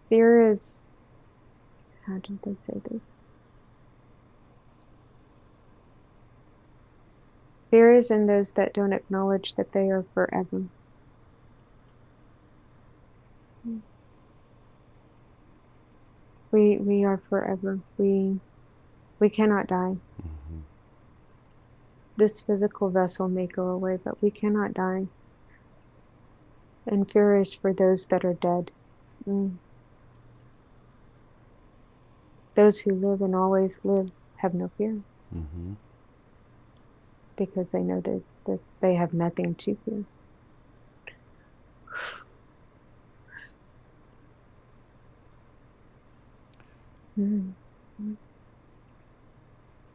Speaker 1: fear is, how did they say this? Fear is in those that don't acknowledge that they are forever. We are forever. We cannot die.
Speaker 3: Mm-hmm.
Speaker 1: This physical vessel may go away, but we cannot die. And fear is for those that are dead. Mm. Those who live and always live have no fear
Speaker 3: Mm-hmm.
Speaker 1: because they know that they have nothing to fear. Mm.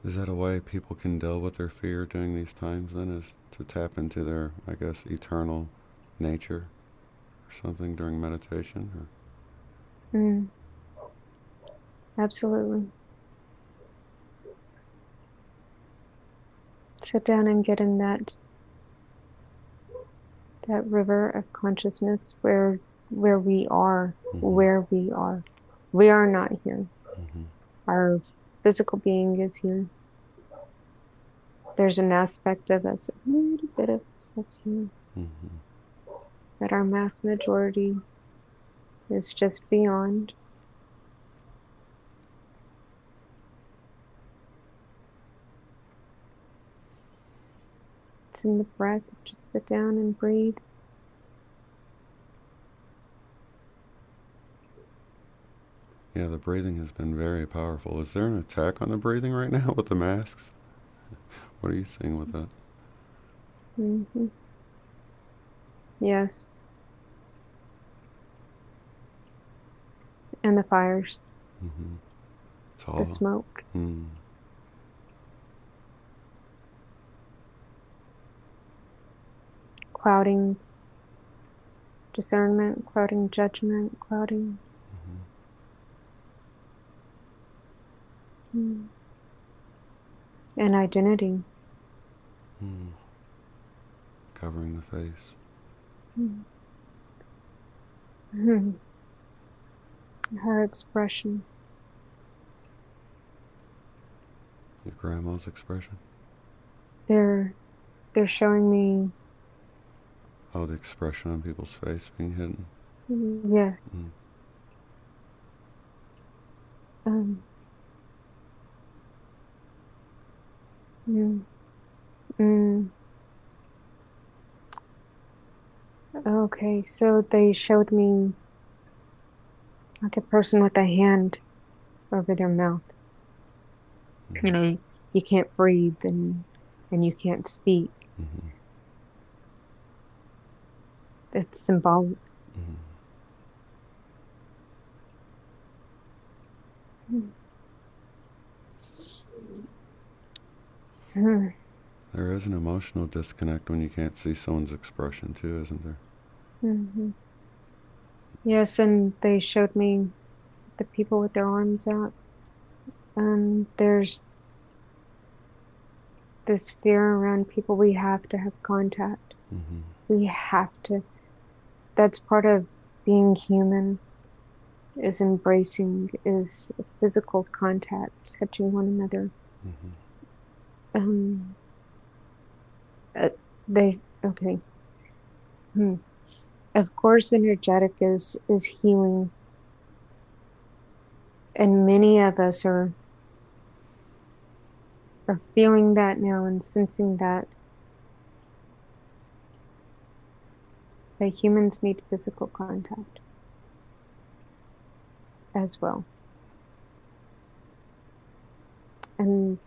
Speaker 3: Is that a way people can deal with their fear during these times then, is to tap into their, I guess, eternal nature or something during meditation? Or?
Speaker 1: Mm. Absolutely. Sit down and get in that river of consciousness where we are,
Speaker 3: Mm-hmm.
Speaker 1: where we are. We are not here.
Speaker 3: Mm-hmm.
Speaker 1: Our physical being is here. There's an aspect of us, a little bit of us that's here,
Speaker 3: Mm-hmm.
Speaker 1: but our mass majority is just beyond. It's in the breath. Just sit down and breathe.
Speaker 3: Yeah, the breathing has been very powerful. Is there an attack on the breathing right now with the masks? What are you seeing with that?
Speaker 1: Mm-hmm. Yes. And the fires,
Speaker 3: Mm-hmm. It's
Speaker 1: the
Speaker 3: all.
Speaker 1: smoke,
Speaker 3: Mm.
Speaker 1: clouding discernment, clouding judgment, clouding mm, and identity.
Speaker 3: Mm. Covering the face.
Speaker 1: Mm. Mm. Her expression.
Speaker 3: Your grandma's expression.
Speaker 1: They're showing me
Speaker 3: Oh, the expression on people's face being hidden.
Speaker 1: yes.
Speaker 3: Mm.
Speaker 1: Um, mm, mm. Okay, so they showed me like a person with a hand over their mouth. You
Speaker 3: Mm-hmm.
Speaker 1: know, you can't breathe and you can't speak.
Speaker 3: Mm-hmm.
Speaker 1: It's symbolic.
Speaker 3: Mm-hmm.
Speaker 1: Mm. Mm.
Speaker 3: There is an emotional disconnect when you can't see someone's expression too, isn't there?
Speaker 1: Mhm. Yes, and they showed me the people with their arms out. There's this fear around people. We have to have contact.
Speaker 3: Mm-hmm.
Speaker 1: We have to. that's part of being human, is embracing, is physical contact, touching one another. Um, okay. Of course, energetic is healing, and many of us are feeling that now and sensing that humans need physical contact as well. And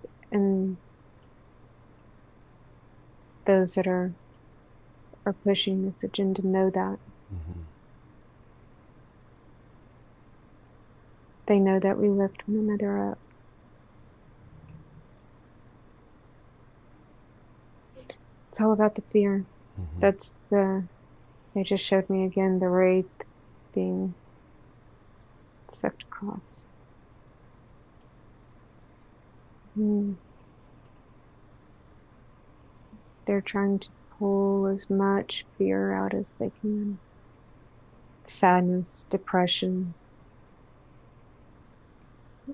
Speaker 1: those that are pushing this agenda know that. They know that we lift one another up. It's all about the fear. That's they just showed me again the wraith being sucked across. They're trying to pull as much fear out as they can. Sadness, depression.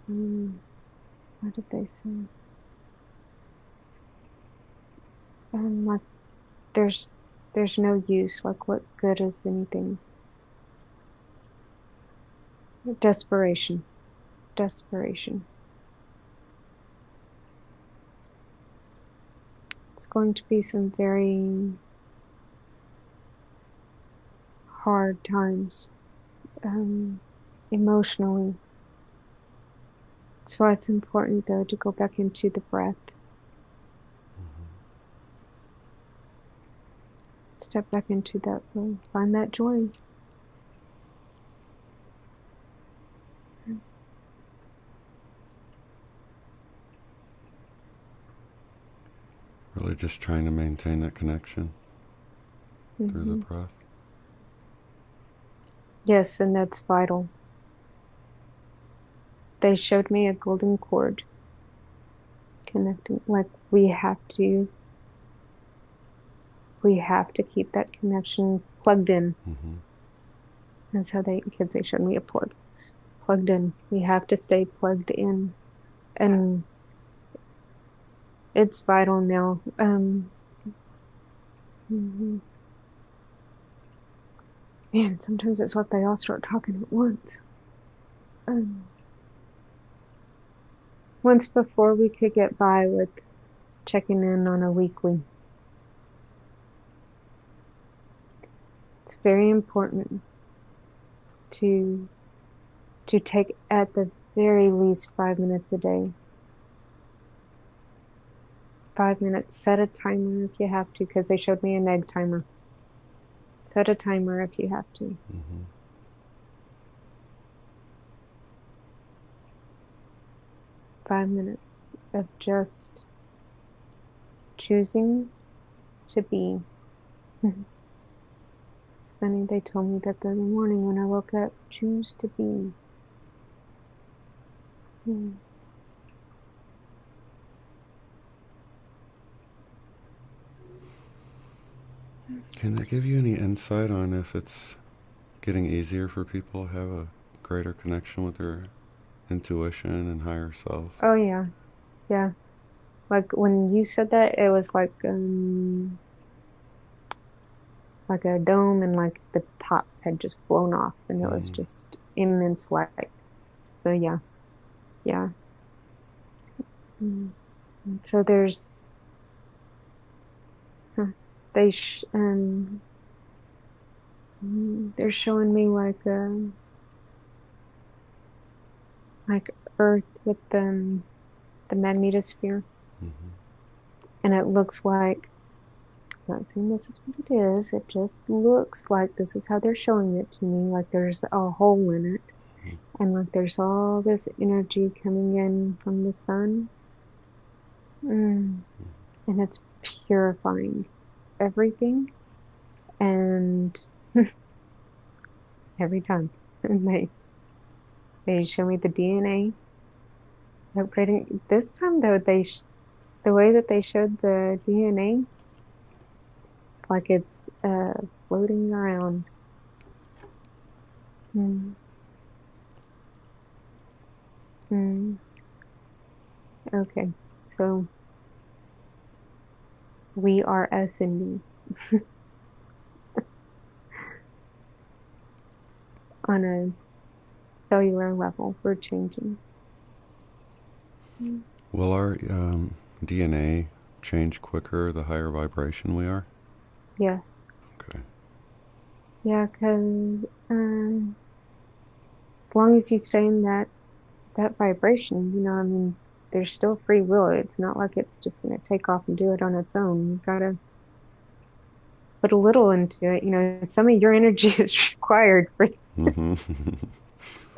Speaker 1: What did they say? Like there's no use. Like, what good is anything? Desperation. It's going to be some very hard times, emotionally. That's why it's important, though, to go back into the breath. Step back into that flow. Find that joy.
Speaker 3: Really just trying to maintain that connection through the breath.
Speaker 1: Yes, and that's vital. They showed me a golden cord connecting. Like, we have to keep that connection plugged in. That's how kids, they showed me a plug. Plugged in. We have to stay plugged in. And it's vital now. Man, sometimes it's like they all start talking at once. Once before, we could get by with checking in on a weekly. It's very important to take at the very least 5 minutes a day. 5 minutes. Set a timer if you have to, because they showed me an egg timer. Set a timer if you have to. 5 minutes of just choosing to be. It's funny, they told me that the morning when I woke up, choose to be.
Speaker 3: Can that give you any insight on if it's getting easier for people to have a greater connection with their intuition and higher self?
Speaker 1: Oh, yeah. Yeah. Like, when you said that, it was like a dome, and like the top had just blown off, and it was just immense light. So yeah. So there's they're showing me like Earth with the magnetosphere, and it looks like, I'm not saying this is what it is, it just looks like this is how they're showing it to me, like there's a hole in it, and like there's all this energy coming in from the sun, and it's purifying everything. And every time they show me the DNA upgrading. This time, though, the way that they showed the DNA, it's like it's floating around. Mm. Mm. Okay, so we are ascending on a cellular level. We're changing. Mm.
Speaker 3: Will our DNA change quicker the higher vibration we are?
Speaker 1: Yes.
Speaker 3: Okay.
Speaker 1: Yeah, because as long as you stay in that vibration, I mean, there's still free will. It's not like it's just going to take off and do it on its own. You've got to put a little into it. Some of your energy is required for
Speaker 3: Mm-hmm.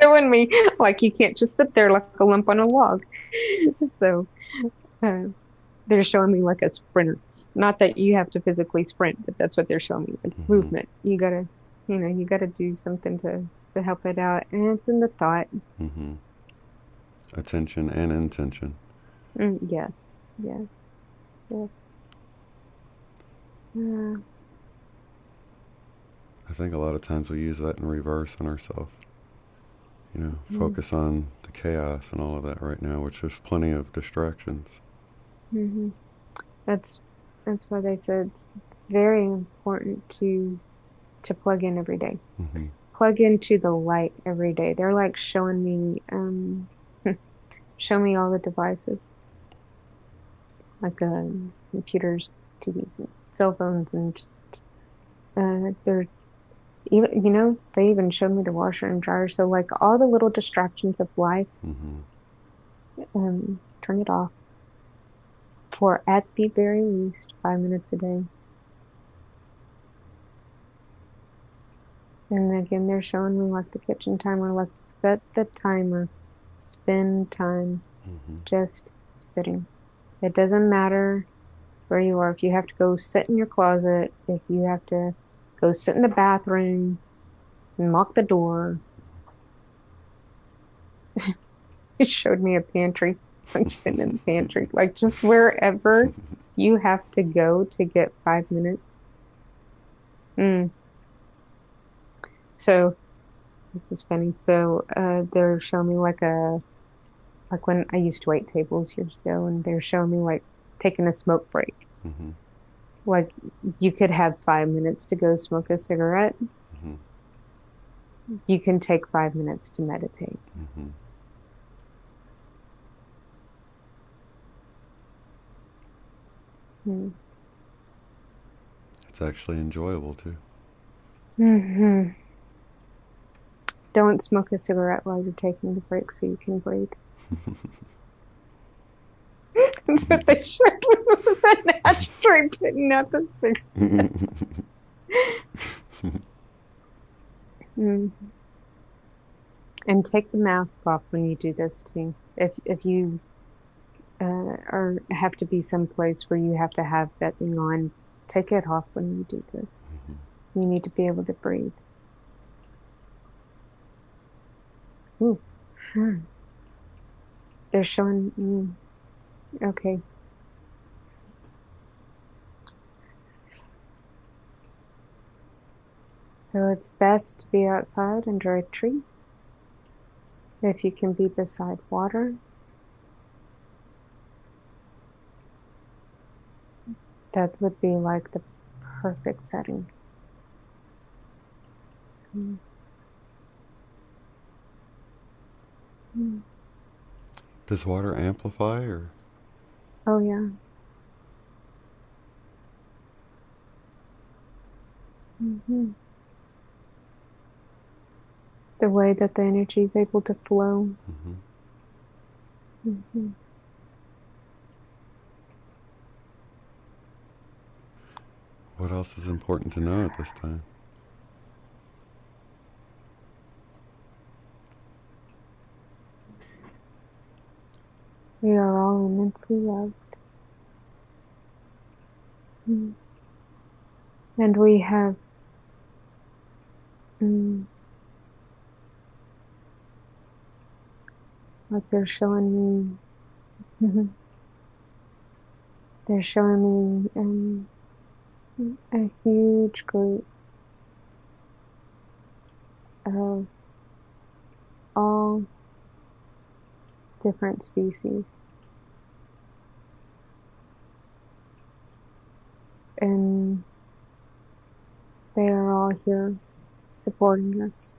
Speaker 1: doing me. Like you can't just sit there like a lump on a log. So uh, they're showing me like a sprinter. Not that you have to physically sprint, but that's what they're showing me, like
Speaker 3: Mm-hmm.
Speaker 1: movement. You gotta do something to help it out. And it's in the thought.
Speaker 3: Mm-hmm. Attention and intention.
Speaker 1: Yes, yes, yes. Uh,
Speaker 3: I think a lot of times we use that in reverse on ourselves.
Speaker 1: mm,
Speaker 3: Focus on the chaos and all of that right now, which there's plenty of distractions.
Speaker 1: hmm That's that's why they said it's very important to plug in every day.
Speaker 3: Mm-hmm.
Speaker 1: Plug into the light every day. They're like showing me show me all the devices, like computers, TVs, and cell phones, and just they're even they even showed me the washer and dryer. So like all the little distractions of life,
Speaker 3: Mm-hmm.
Speaker 1: turn it off for at the very least 5 minutes a day. And again, they're showing me like the kitchen timer, like set the timer, spend time
Speaker 3: Mm-hmm.
Speaker 1: just sitting. It doesn't matter where you are. If you have to go sit in your closet, if you have to go sit in the bathroom and lock the door. It showed me a pantry, like sitting in the pantry, like just wherever you have to go to get 5 minutes. Mm. So this is funny. So they're showing me like when I used to wait tables years ago, and they're showing me like taking a smoke break.
Speaker 3: Mm-hmm.
Speaker 1: Like you could have 5 minutes to go smoke a cigarette.
Speaker 3: Mm-hmm.
Speaker 1: You can take 5 minutes to meditate.
Speaker 3: Mm-hmm.
Speaker 1: Mm.
Speaker 3: It's actually enjoyable too.
Speaker 1: Hmm Don't smoke a cigarette while you're taking the break so you can breathe. That's what they showed me was an ashtray putting out the cigarette. Mm. And take the mask off when you do this too. If you or have to be someplace where you have to have that thing on, take it off when you do this. You need to be able to breathe. Ooh. Hmm. They're showing. Okay. So it's best to be outside under a tree. If you can be beside water, that would be like the perfect setting. So, mm.
Speaker 3: Does water amplify or?
Speaker 1: Oh yeah. hmm The way that the energy is able to flow.
Speaker 3: Mm-hmm.
Speaker 1: hmm
Speaker 3: What else is important to know at this time?
Speaker 1: We are all immensely loved. Mm. And we have mm, like they're showing me they're showing me a huge group of all different species. And they are all here supporting us.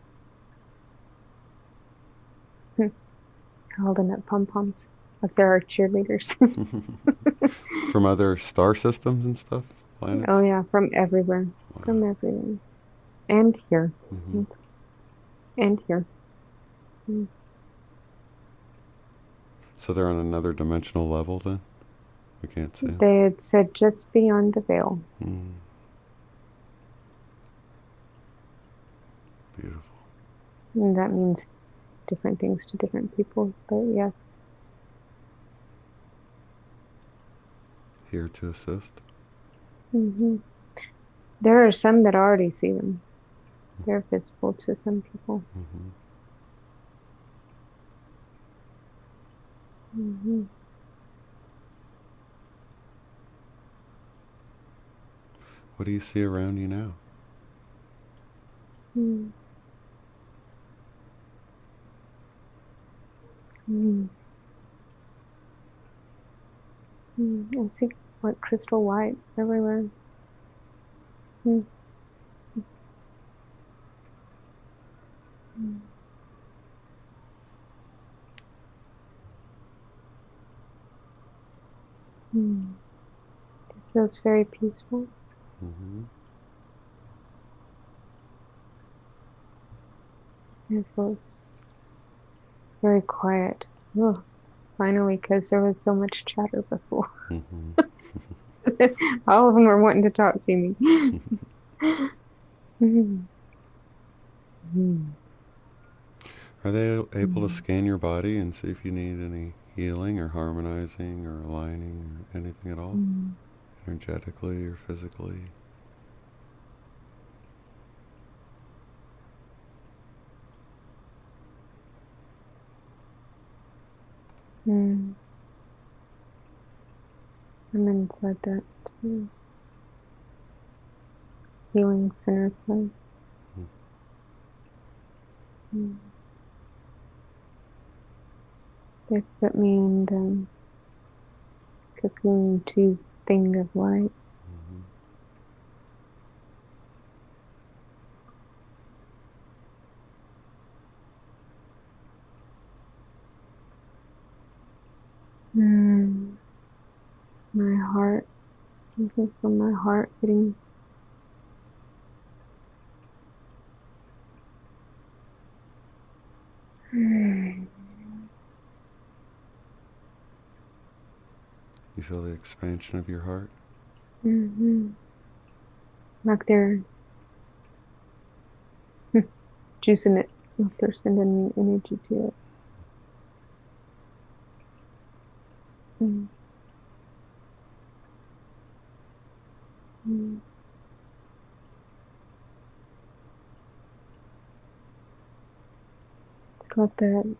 Speaker 1: Holding up pom-poms like they're our cheerleaders.
Speaker 3: From other star systems and stuff? Planets?
Speaker 1: Oh yeah, from everywhere.
Speaker 3: Wow.
Speaker 1: From everywhere. And here.
Speaker 3: Mm-hmm.
Speaker 1: And here. Mm.
Speaker 3: So they're on another dimensional level then? We can't see them?
Speaker 1: They had said just beyond the veil.
Speaker 3: Mm. Beautiful.
Speaker 1: And that means different things to different people, but yes.
Speaker 3: Here to assist?
Speaker 1: Mm-hmm. There are some that already see them. They're visible to some people.
Speaker 3: Mm-hmm.
Speaker 1: Mm-hmm.
Speaker 3: What do you see around you now?
Speaker 1: Mm. Mm. I see like crystal white everywhere. Mm. Mm. Mm. It feels very peaceful.
Speaker 3: Mm-hmm.
Speaker 1: It feels very quiet. Oh, finally, because there was so much chatter before.
Speaker 3: Mm-hmm.
Speaker 1: All of them were wanting to talk to me. Mm. Mm.
Speaker 3: Are they able to
Speaker 1: Mm.
Speaker 3: scan your body and see if you need any healing or harmonizing or aligning or anything at all?
Speaker 1: Mm.
Speaker 3: Energetically or physically?
Speaker 1: Mm. I'm inside that healing center place. Mm. They put me in the cocoon tube thing of light.
Speaker 3: Mm-hmm.
Speaker 1: Mm. My heart, I can feel my heart getting. Mm.
Speaker 3: You feel the expansion of your heart?
Speaker 1: Mm-hmm. Like they're juicing it, like they're sending me energy to it. Mm. Mm. It's like that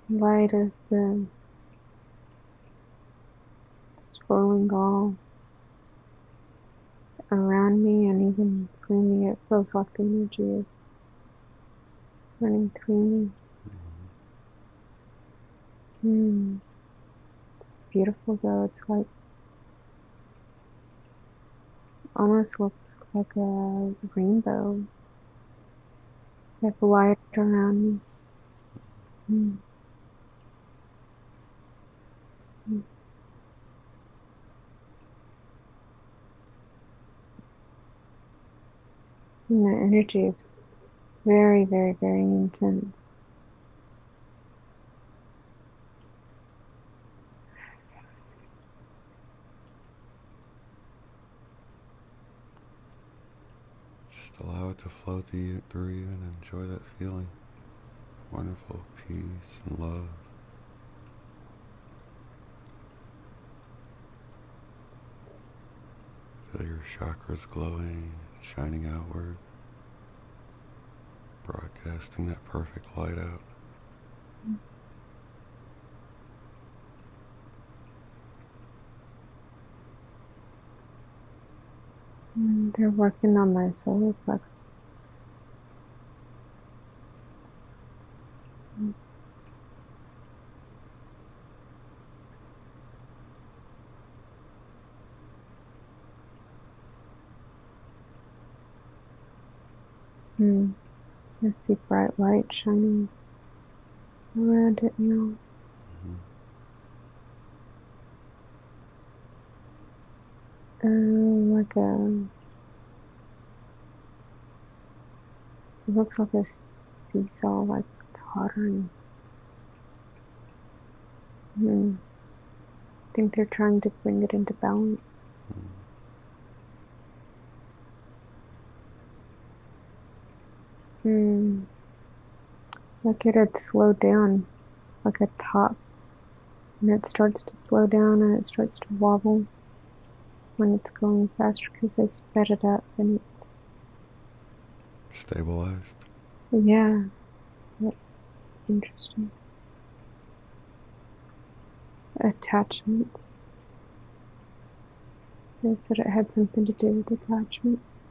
Speaker 1: light is swirling all around me and even through me. It feels like the energy is running through me. Mm. It's beautiful though. It's like almost looks like a rainbow. Like light around me. Mm. Mm. And the energy is very, very, very intense.
Speaker 3: Just allow it to flow through you and enjoy that feeling. Wonderful peace and love. Feel your chakras glowing, shining outward, broadcasting that perfect light out.
Speaker 1: They're working on my solar plexus.
Speaker 2: I see bright light shining around it now. Like it looks like a seesaw, like tottering. I think they're trying to bring it into balance. Like it had slowed down, like a top, and it starts to slow down and it starts to wobble when it's going faster because I sped it up and it's
Speaker 3: stabilized.
Speaker 2: Yeah, that's interesting. Attachments. They said it had something to do with attachments.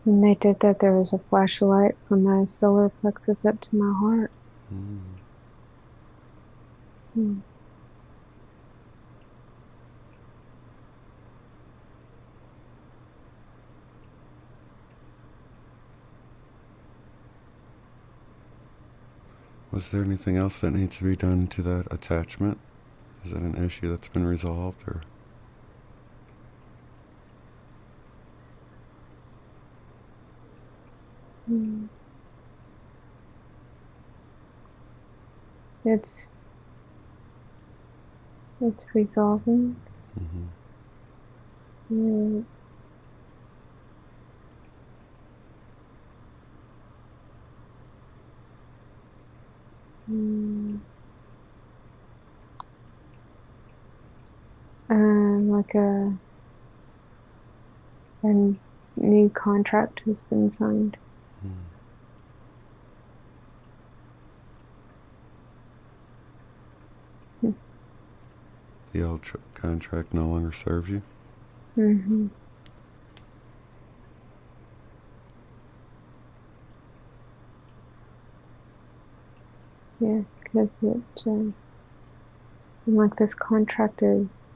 Speaker 2: When they did that, there was a flashlight from my solar plexus up to my heart.
Speaker 3: Was there anything else that needs to be done to that attachment? Is that an issue that's been resolved, or?
Speaker 2: It's resolving. Like a new contract has been signed.
Speaker 3: The old contract no longer serves you?
Speaker 2: Yeah, because like this contract is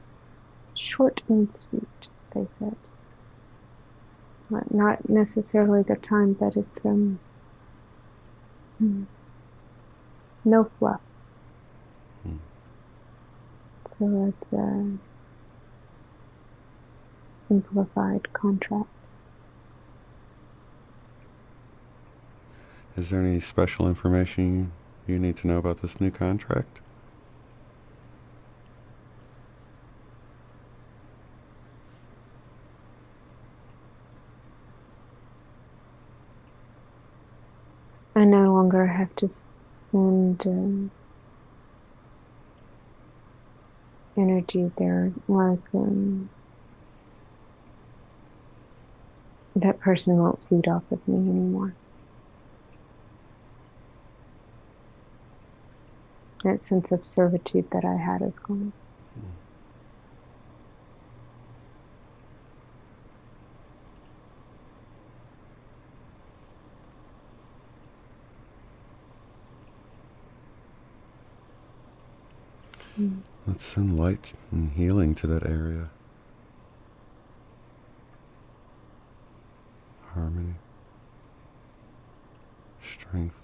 Speaker 2: short and sweet, they said. Not necessarily the time, but it's no fluff. So it's a simplified contract.
Speaker 3: Is there any special information you need to know about this new contract?
Speaker 2: I no longer have to send energy there, like that person won't feed off of me anymore. That sense of servitude that I had is gone.
Speaker 3: Let's send light and healing to that area. Harmony. Strength.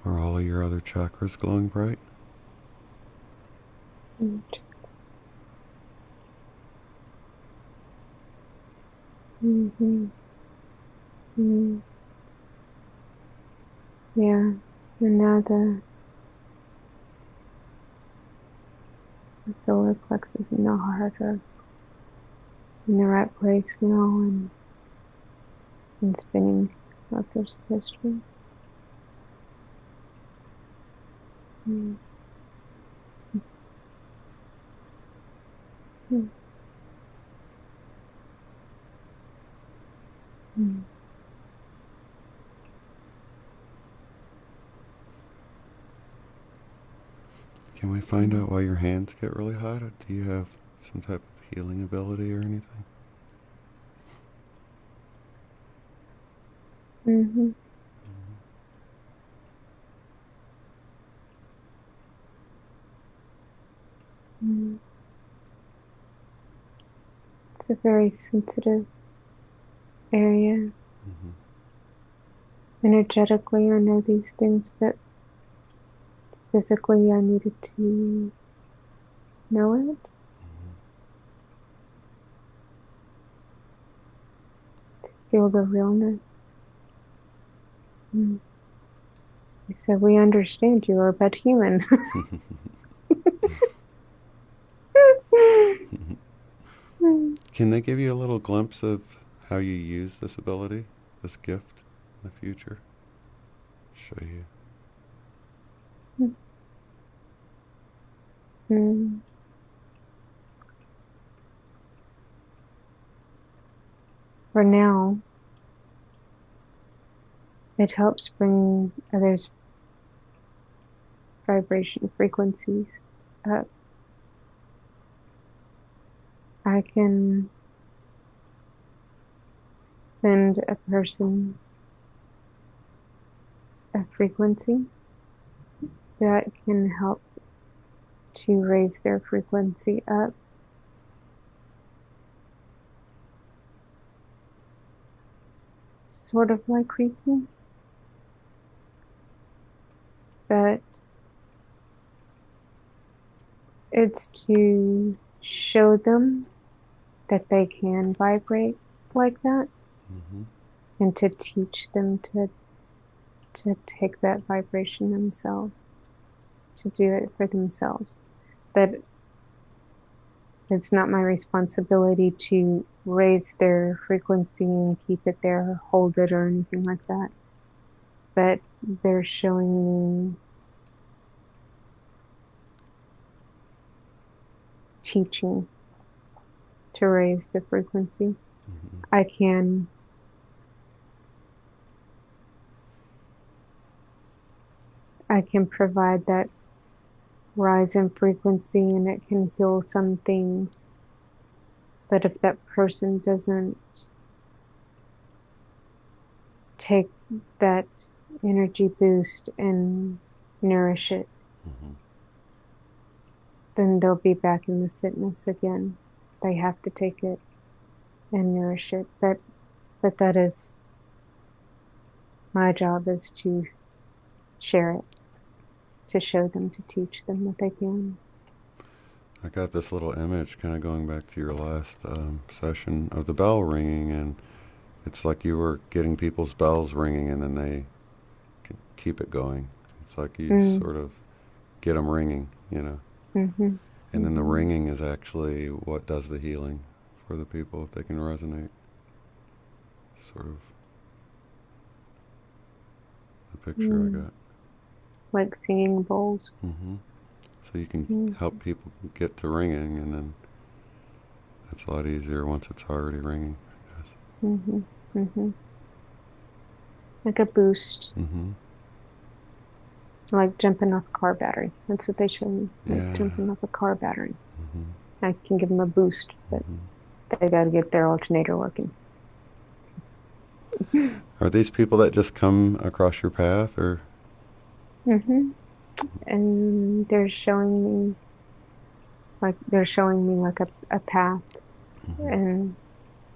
Speaker 3: Are all of your other chakras glowing bright?
Speaker 2: Yeah, and now the solar plexus and the heart are in the right place now and spinning like they're supposed to.
Speaker 3: Can we find out why your hands get really hot? Do you have some type of healing ability or anything?
Speaker 2: Mm-hmm. Mm. It's a very sensitive area.
Speaker 3: Mm-hmm.
Speaker 2: Energetically, I know these things, but physically, I needed to know it. Feel the realness. Mm. He said, "We understand you are but human."
Speaker 3: Can they give you a little glimpse of how you use this ability, this gift, in the future? Show you.
Speaker 2: Mm. For now, it helps bring others' vibration frequencies up. I can send a person a frequency that can help to raise their frequency up. Sort of like Reiki, but it's to show them that they can vibrate like that,
Speaker 3: Mm-hmm.
Speaker 2: and to teach them to take that vibration themselves, to do it for themselves. That it's not my responsibility to raise their frequency and keep it there, hold it, or anything like that. But they're showing me, teaching to raise the frequency.
Speaker 3: Mm-hmm.
Speaker 2: I can provide that rise in frequency, and it can heal some things. But if that person doesn't take that energy boost and nourish it,
Speaker 3: Mm-hmm.
Speaker 2: then they'll be back in the sickness again. They have to take it and nourish it. But that is my job, is to share it, to show them, to teach them that they can.
Speaker 3: I got this little image kind of going back to your last session of the bell ringing, and it's like you were getting people's bells ringing and then they keep it going. It's like you
Speaker 2: Mm,
Speaker 3: sort of get them ringing, you know.
Speaker 2: mm-hmm,
Speaker 3: And then the
Speaker 2: mm-hmm,
Speaker 3: ringing is actually what does the healing for the people if they can resonate. Sort of the picture I
Speaker 2: mm.
Speaker 3: got.
Speaker 2: Like singing bowls.
Speaker 3: Mm-hmm. So you can
Speaker 2: Mm,
Speaker 3: help people get to ringing, and then it's a lot easier once it's already ringing, I guess.
Speaker 2: mm-hmm, mm-hmm. Like a boost,
Speaker 3: Mm-hmm.
Speaker 2: like jumping off a car battery. That's what they show me, like
Speaker 3: Yeah.
Speaker 2: jumping off a car battery.
Speaker 3: Mm-hmm.
Speaker 2: I can give them a boost, but
Speaker 3: Mm-hmm.
Speaker 2: they got to get their alternator working.
Speaker 3: Are these people that just come across your path, or?
Speaker 2: Mm-hmm. And they're showing me like a path,
Speaker 3: Mm-hmm.
Speaker 2: and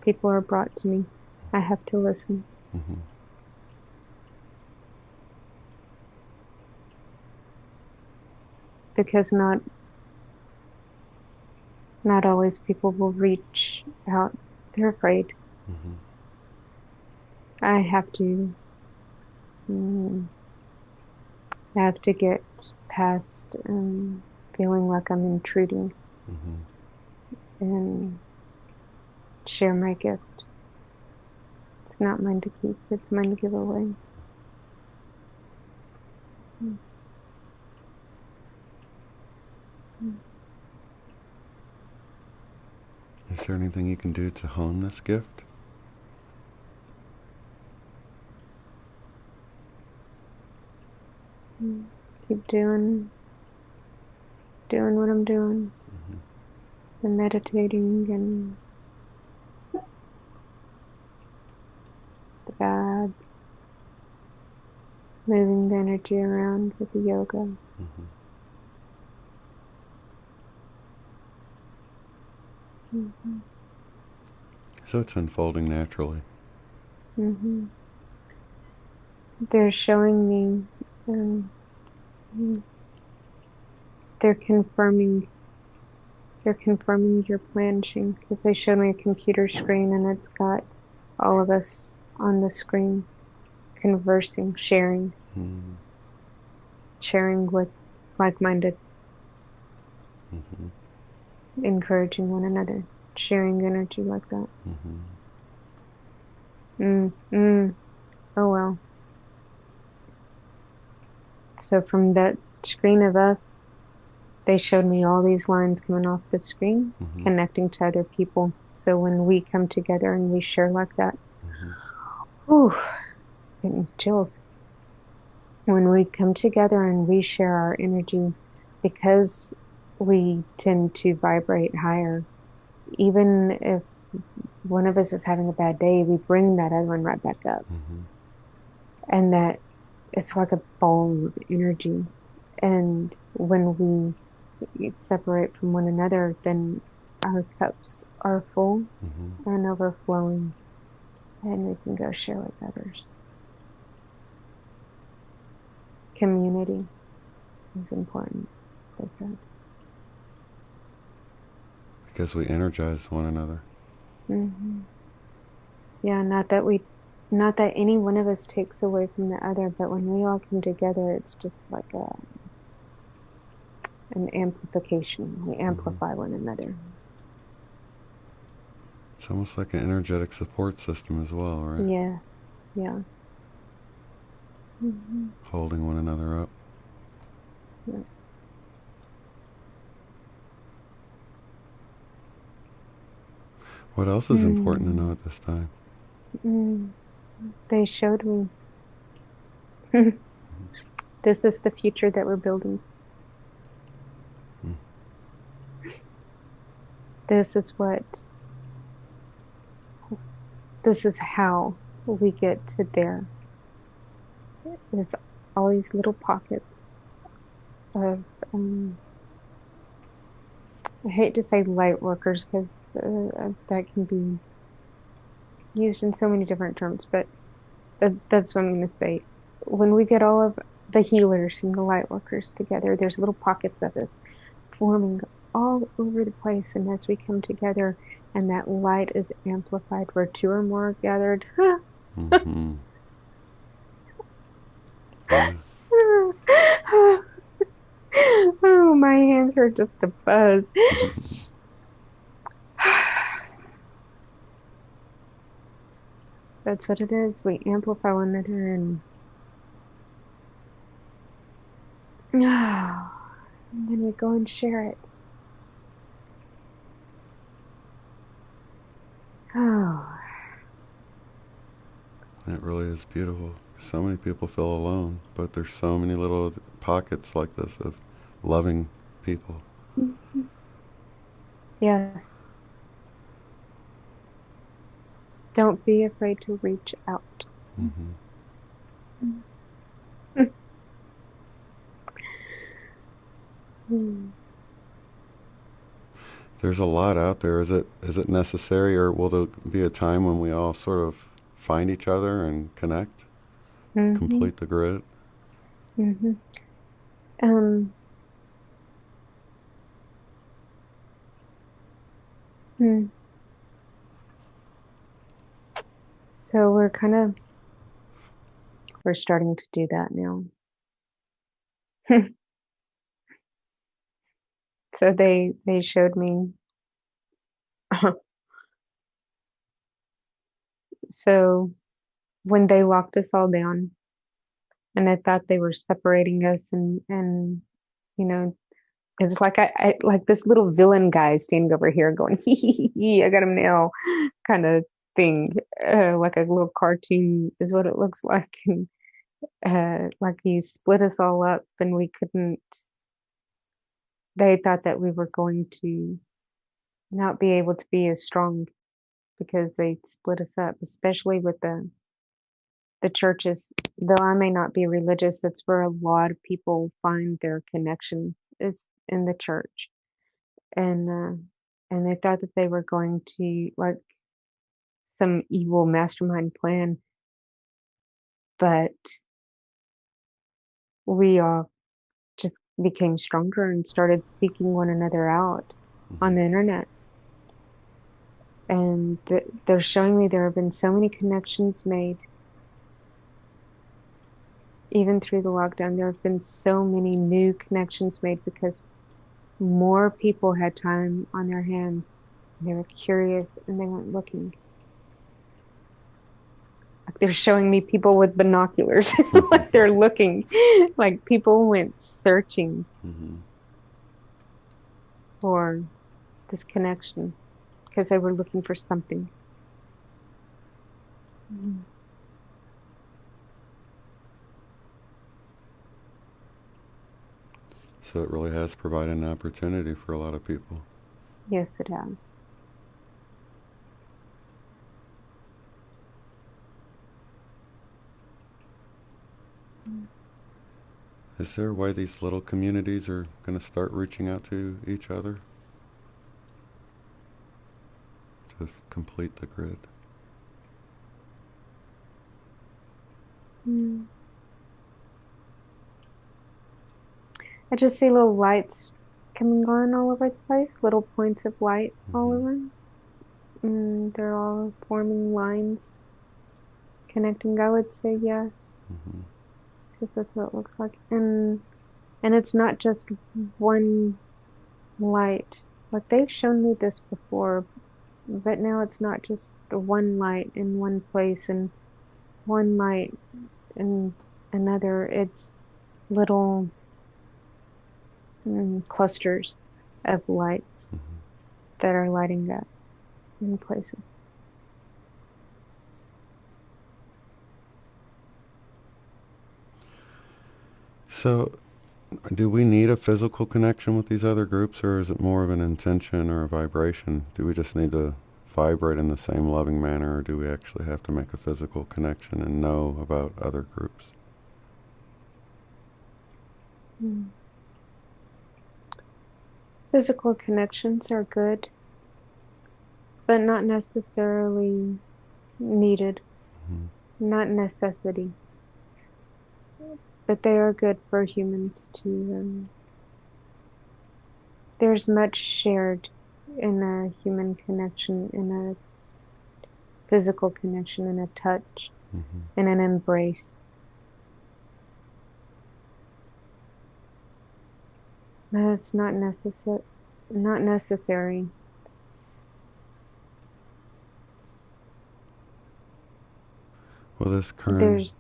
Speaker 2: people are brought to me. I have to listen,
Speaker 3: Mm-hmm.
Speaker 2: because not always people will reach out. They're afraid.
Speaker 3: Mm-hmm.
Speaker 2: I have to mm, I have to get past feeling like I'm intruding,
Speaker 3: Mm-hmm.
Speaker 2: and share my gift. It's not mine to keep, it's mine to give away. Mm.
Speaker 3: Is there anything you can do to hone this gift?
Speaker 2: Mm. Keep doing doing what I'm doing,
Speaker 3: Mm-hmm.
Speaker 2: and meditating and the baths, moving the energy around with the yoga.
Speaker 3: Mm-hmm.
Speaker 2: Mm-hmm.
Speaker 3: So it's unfolding naturally.
Speaker 2: Mm-hmm. They're showing me, they're confirming your plan, Shane, because they showed me a computer screen and it's got all of us on the screen conversing,
Speaker 3: Mm-hmm.
Speaker 2: sharing with like-minded,
Speaker 3: Mm-hmm.
Speaker 2: encouraging one another, sharing energy like that.
Speaker 3: Mm-hmm.
Speaker 2: Mm, mm. Oh well. So from that screen of us, they showed me all these lines coming off the screen,
Speaker 3: Mm-hmm.
Speaker 2: connecting to other people. So when we come together and we share like that,
Speaker 3: Mm-hmm.
Speaker 2: whew, getting chills. When we come together and we share our energy, because we tend to vibrate higher, even if one of us is having a bad day, we bring that other one right back up.
Speaker 3: Mm-hmm.
Speaker 2: And that it's like a ball of energy. And when we separate from one another, then our cups are full
Speaker 3: Mm-hmm.
Speaker 2: and overflowing, and we can go share with others. Community is important. That's what they said.
Speaker 3: Because we energize one another.
Speaker 2: Hmm. Yeah, not that any one of us takes away from the other, but when we all come together, it's just like an amplification. We
Speaker 3: Mm-hmm.
Speaker 2: amplify one another.
Speaker 3: It's almost like an energetic support system as well, right?
Speaker 2: Yes, yeah. Hmm.
Speaker 3: Holding one another up.
Speaker 2: Yeah.
Speaker 3: What else is important to know
Speaker 2: Mm.
Speaker 3: at this time?
Speaker 2: Mm. They showed me this is the future that we're building.
Speaker 3: Mm-hmm.
Speaker 2: This is what, this is how we get to there. There's all these little pockets of, I hate to say light workers because that can be used in so many different terms, but that's what I'm going to say. When we get all of the healers and the light workers together, there's little pockets of us forming all over the place. And as we come together and that light is amplified where two or more are gathered,
Speaker 3: Mm-hmm. Yeah.
Speaker 2: oh, my hands are just a buzz. That's what it is. We amplify one another and then we go and share it. Oh,
Speaker 3: It really is beautiful. So many people feel alone, but there's so many little pockets like this of loving people.
Speaker 2: yes. Don't be afraid to reach out.
Speaker 3: Mm-hmm. There's a lot out there. Is it necessary, or will there be a time when we all sort of find each other and connect,
Speaker 2: Mm-hmm.
Speaker 3: complete the grid?
Speaker 2: Mm-hmm. Um, hmm. So we're starting to do that now. So they showed me. So when they locked us all down, and I thought they were separating us, and you know, it's like I like this little villain guy standing over here going, I got him now, kind of thing, like a little cartoon is what it looks like, and like he split us all up, and we couldn't they thought that we were going to not be able to be as strong because they split us up, especially with the churches. Though I may not be religious, that's where a lot of people find their connection is in the church. And they thought that they were going to, like, some evil mastermind plan, but we all just became stronger and started seeking one another out on the internet. And they're showing me there have been so many connections made. Even through the lockdown, there have been so many new connections made because more people had time on their hands. They were curious and they went looking. Like, they're showing me people with binoculars, like they're looking, like people went searching for this connection because they were looking for something.
Speaker 3: So it really has provided an opportunity for a lot of people.
Speaker 2: Yes, it has.
Speaker 3: Is there a way these little communities are going to start reaching out to each other to complete the grid?
Speaker 2: I just see little lights coming on all over the place, little points of light all over. And they're all forming lines, connecting. I would say yes, because that's what it looks like. And it's not just one light. Like, they've shown me this before, but now it's not just the one light in one place and one light in another. It's little clusters of lights that are lighting up in places.
Speaker 3: So, do we need a physical connection with these other groups, or is it more of an intention or a vibration? Do we just need to vibrate in the same loving manner, or do we actually have to make a physical connection and know about other groups?
Speaker 2: Physical connections are good, but not necessarily needed, not necessity. But they are good for humans to. There's much shared in a human connection, in a physical connection, in a touch, in an embrace. But it's not necessary. Not necessary.
Speaker 3: Well, this current.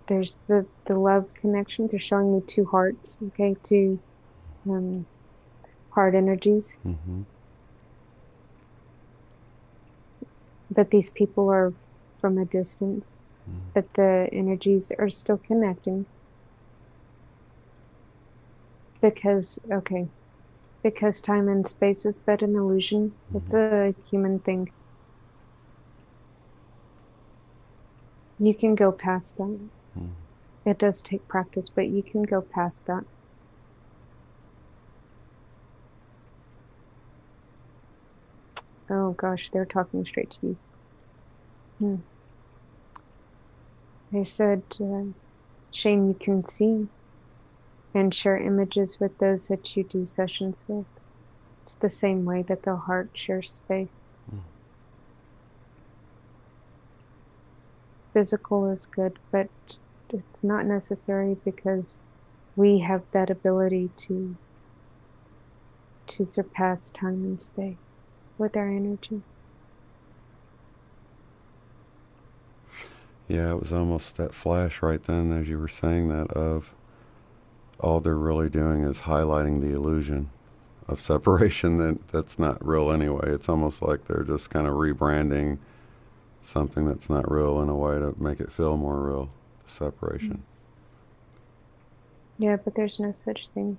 Speaker 2: There's the love connection. They're showing me two hearts. Okay, two heart energies. But these people are from a distance, but the energies are still connecting. Because time and space is but an illusion. It's a human thing. You can go past that. It does take practice, but you can go past that. Oh gosh, they're talking straight to you. They said, Shane, you can see and share images with those that you do sessions with. It's the same way that the heart shares space. Physical is good, but it's not necessary because we have that ability to surpass time and space with our energy.
Speaker 3: Yeah, it was almost that flash right then as you were saying that of all they're really doing is highlighting the illusion of separation that's not real anyway. It's almost like they're just kind of rebranding something that's not real in a way to make it feel more real, separation.
Speaker 2: Yeah, but there's no such thing.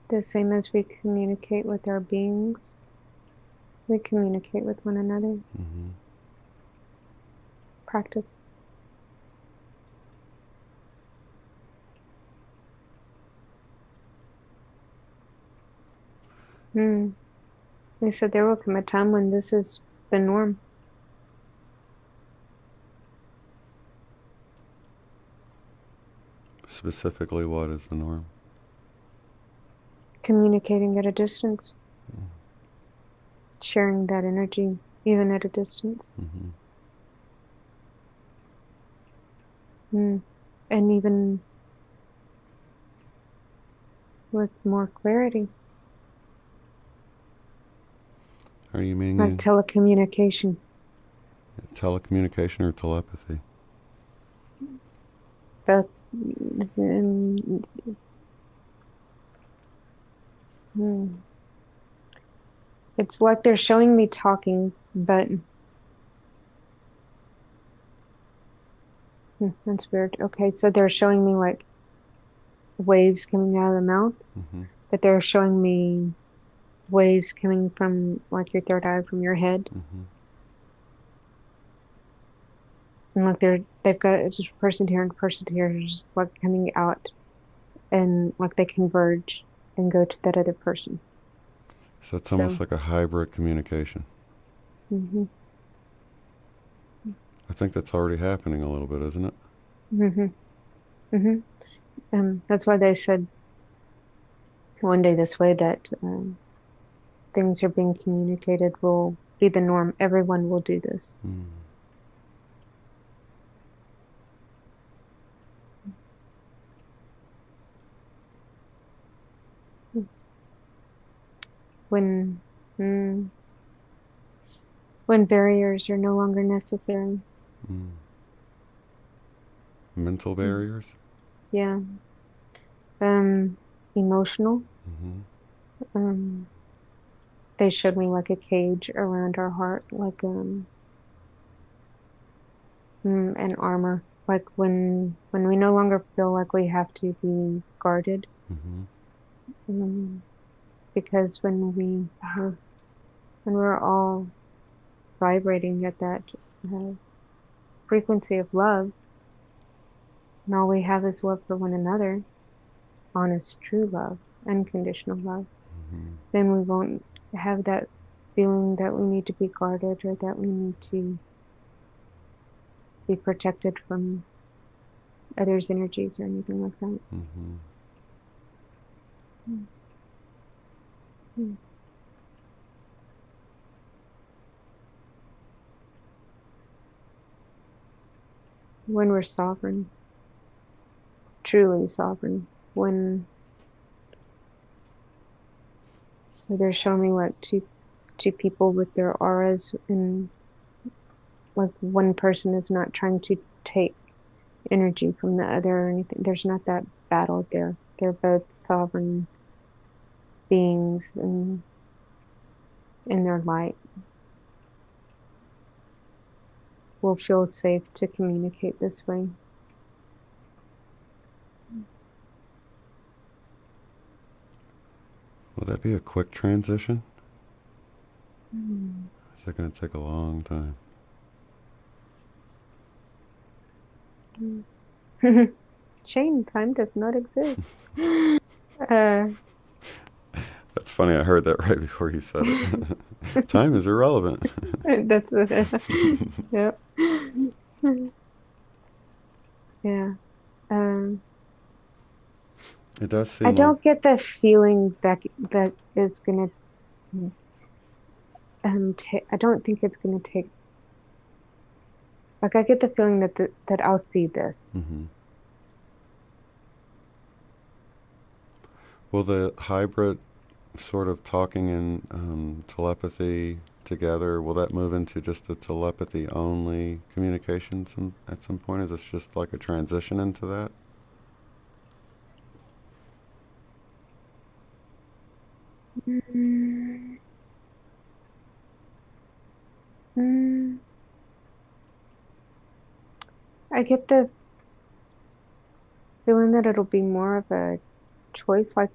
Speaker 2: The same as we communicate with our beings, we communicate with one another.
Speaker 3: Mm-hmm.
Speaker 2: Practice. They said there will come a time when this is the norm.
Speaker 3: Specifically, what is the norm?
Speaker 2: Communicating at a distance. Sharing that energy, even at a distance.
Speaker 3: Mm-hmm.
Speaker 2: And even with more clarity.
Speaker 3: Are you meaning
Speaker 2: like telecommunication?
Speaker 3: Telecommunication or telepathy?
Speaker 2: Both. It's like they're showing me talking, but that's weird. Okay, so they're showing me like waves coming out of the mouth,
Speaker 3: Mm-hmm.
Speaker 2: but they're showing me waves coming from like your third eye from your head.
Speaker 3: Mm-hmm.
Speaker 2: And like they've got just person here and person here just like coming out and like they converge and go to that other person.
Speaker 3: So it's almost
Speaker 2: So,
Speaker 3: like a hybrid communication.
Speaker 2: hmm
Speaker 3: I think that's already happening a little bit, isn't it?
Speaker 2: hmm hmm that's why they said one day this way that things are being communicated will be the norm. Everyone will do this.
Speaker 3: Mm.
Speaker 2: When mm, when barriers are no longer necessary.
Speaker 3: Mm. Mental
Speaker 2: Mm,
Speaker 3: barriers?
Speaker 2: Yeah. Emotional.
Speaker 3: Mm-hmm.
Speaker 2: Um, they showed me like a cage around our heart, like an armor. Like when we no longer feel like we have to be guarded.
Speaker 3: Mm-hmm.
Speaker 2: Um, because when we're all vibrating at that uh, frequency of love, and all we have is love for one another, honest, true love, unconditional love,
Speaker 3: Mm-hmm.
Speaker 2: then we won't have that feeling that we need to be guarded or that we need to be protected from others' energies or anything like that.
Speaker 3: Mm-hmm.
Speaker 2: Mm-hmm. When we're sovereign, truly sovereign, so they're showing me like two people with their auras, and like one person is not trying to take energy from the other or anything. There's not that battle there. They're both sovereign beings and in their light will feel safe to communicate this way.
Speaker 3: Will that be a quick transition?
Speaker 2: Mm.
Speaker 3: Is that going to take a long time?
Speaker 2: Shane, time does not exist. uh,
Speaker 3: That's funny. I heard that right before you said it. Time is irrelevant.
Speaker 2: that's yep. Yeah. Um,
Speaker 3: It does
Speaker 2: I
Speaker 3: seem like.
Speaker 2: don't get the feeling that is gonna I don't think it's gonna take like I get the feeling that I'll see this.
Speaker 3: Mm-hmm. Will the hybrid sort of talking and telepathy together, will that move into just a telepathy only communication at some point? Is this just like a transition into that?
Speaker 2: Mm, mm, I get the feeling that it'll be more of a choice, like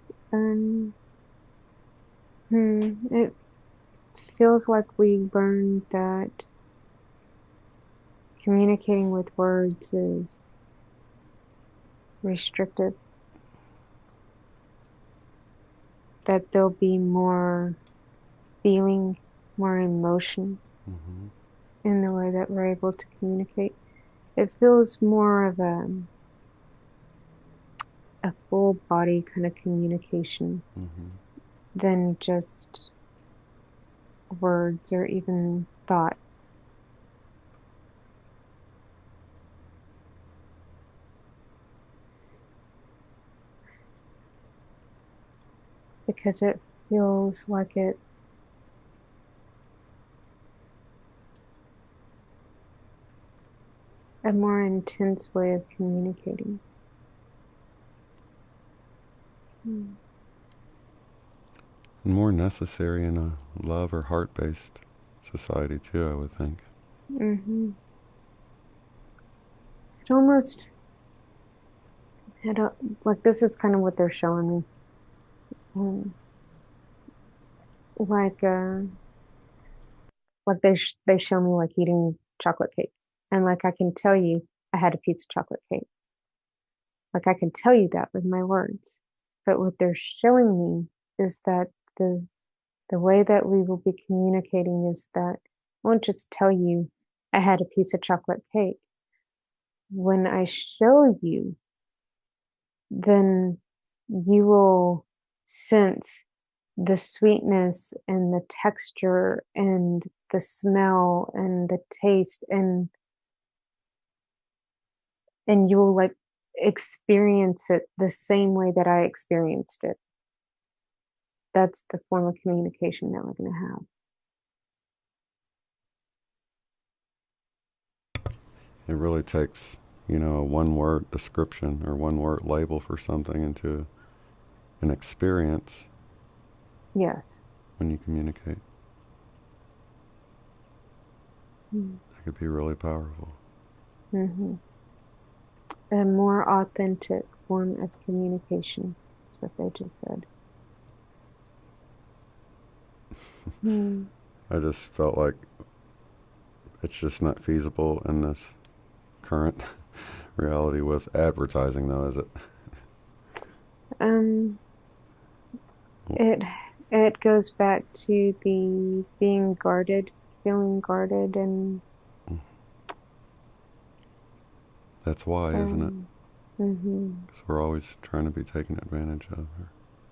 Speaker 2: It feels like we learned that communicating with words is restricted, that there'll be more feeling, more emotion
Speaker 3: Mm-hmm.
Speaker 2: in the way that we're able to communicate. It feels more of a full body kind of communication
Speaker 3: Mm-hmm.
Speaker 2: than just words or even thoughts. Because it feels like it's a more intense way of communicating. Mm.
Speaker 3: And more necessary in a love or heart-based society too, I would think.
Speaker 2: Mm-hmm. It almost, it, like this is kind of what they're showing me. Um, like, like they show me like eating chocolate cake, and like I can tell you I had a piece of chocolate cake. Like I can tell you that with my words, but what they're showing me is that the way that we will be communicating is that I won't just tell you I had a piece of chocolate cake. When I show you, then you will sense the sweetness and the texture and the smell and the taste, and you will like experience it the same way that I experienced it. That's the form of communication that we're going to have.
Speaker 3: It really takes, you know, a one-word description or one-word label for something into an experience
Speaker 2: Yes.
Speaker 3: when you communicate. That could be really powerful.
Speaker 2: Mm-hmm. A more authentic form of communication. That's what they just said. Mm.
Speaker 3: I just felt like it's just not feasible in this current reality with advertising, though, is it?
Speaker 2: Um, it it goes back to the being guarded, feeling guarded, and
Speaker 3: That's why, isn't it?
Speaker 2: mhm,
Speaker 3: Because we're always trying to be taken advantage of.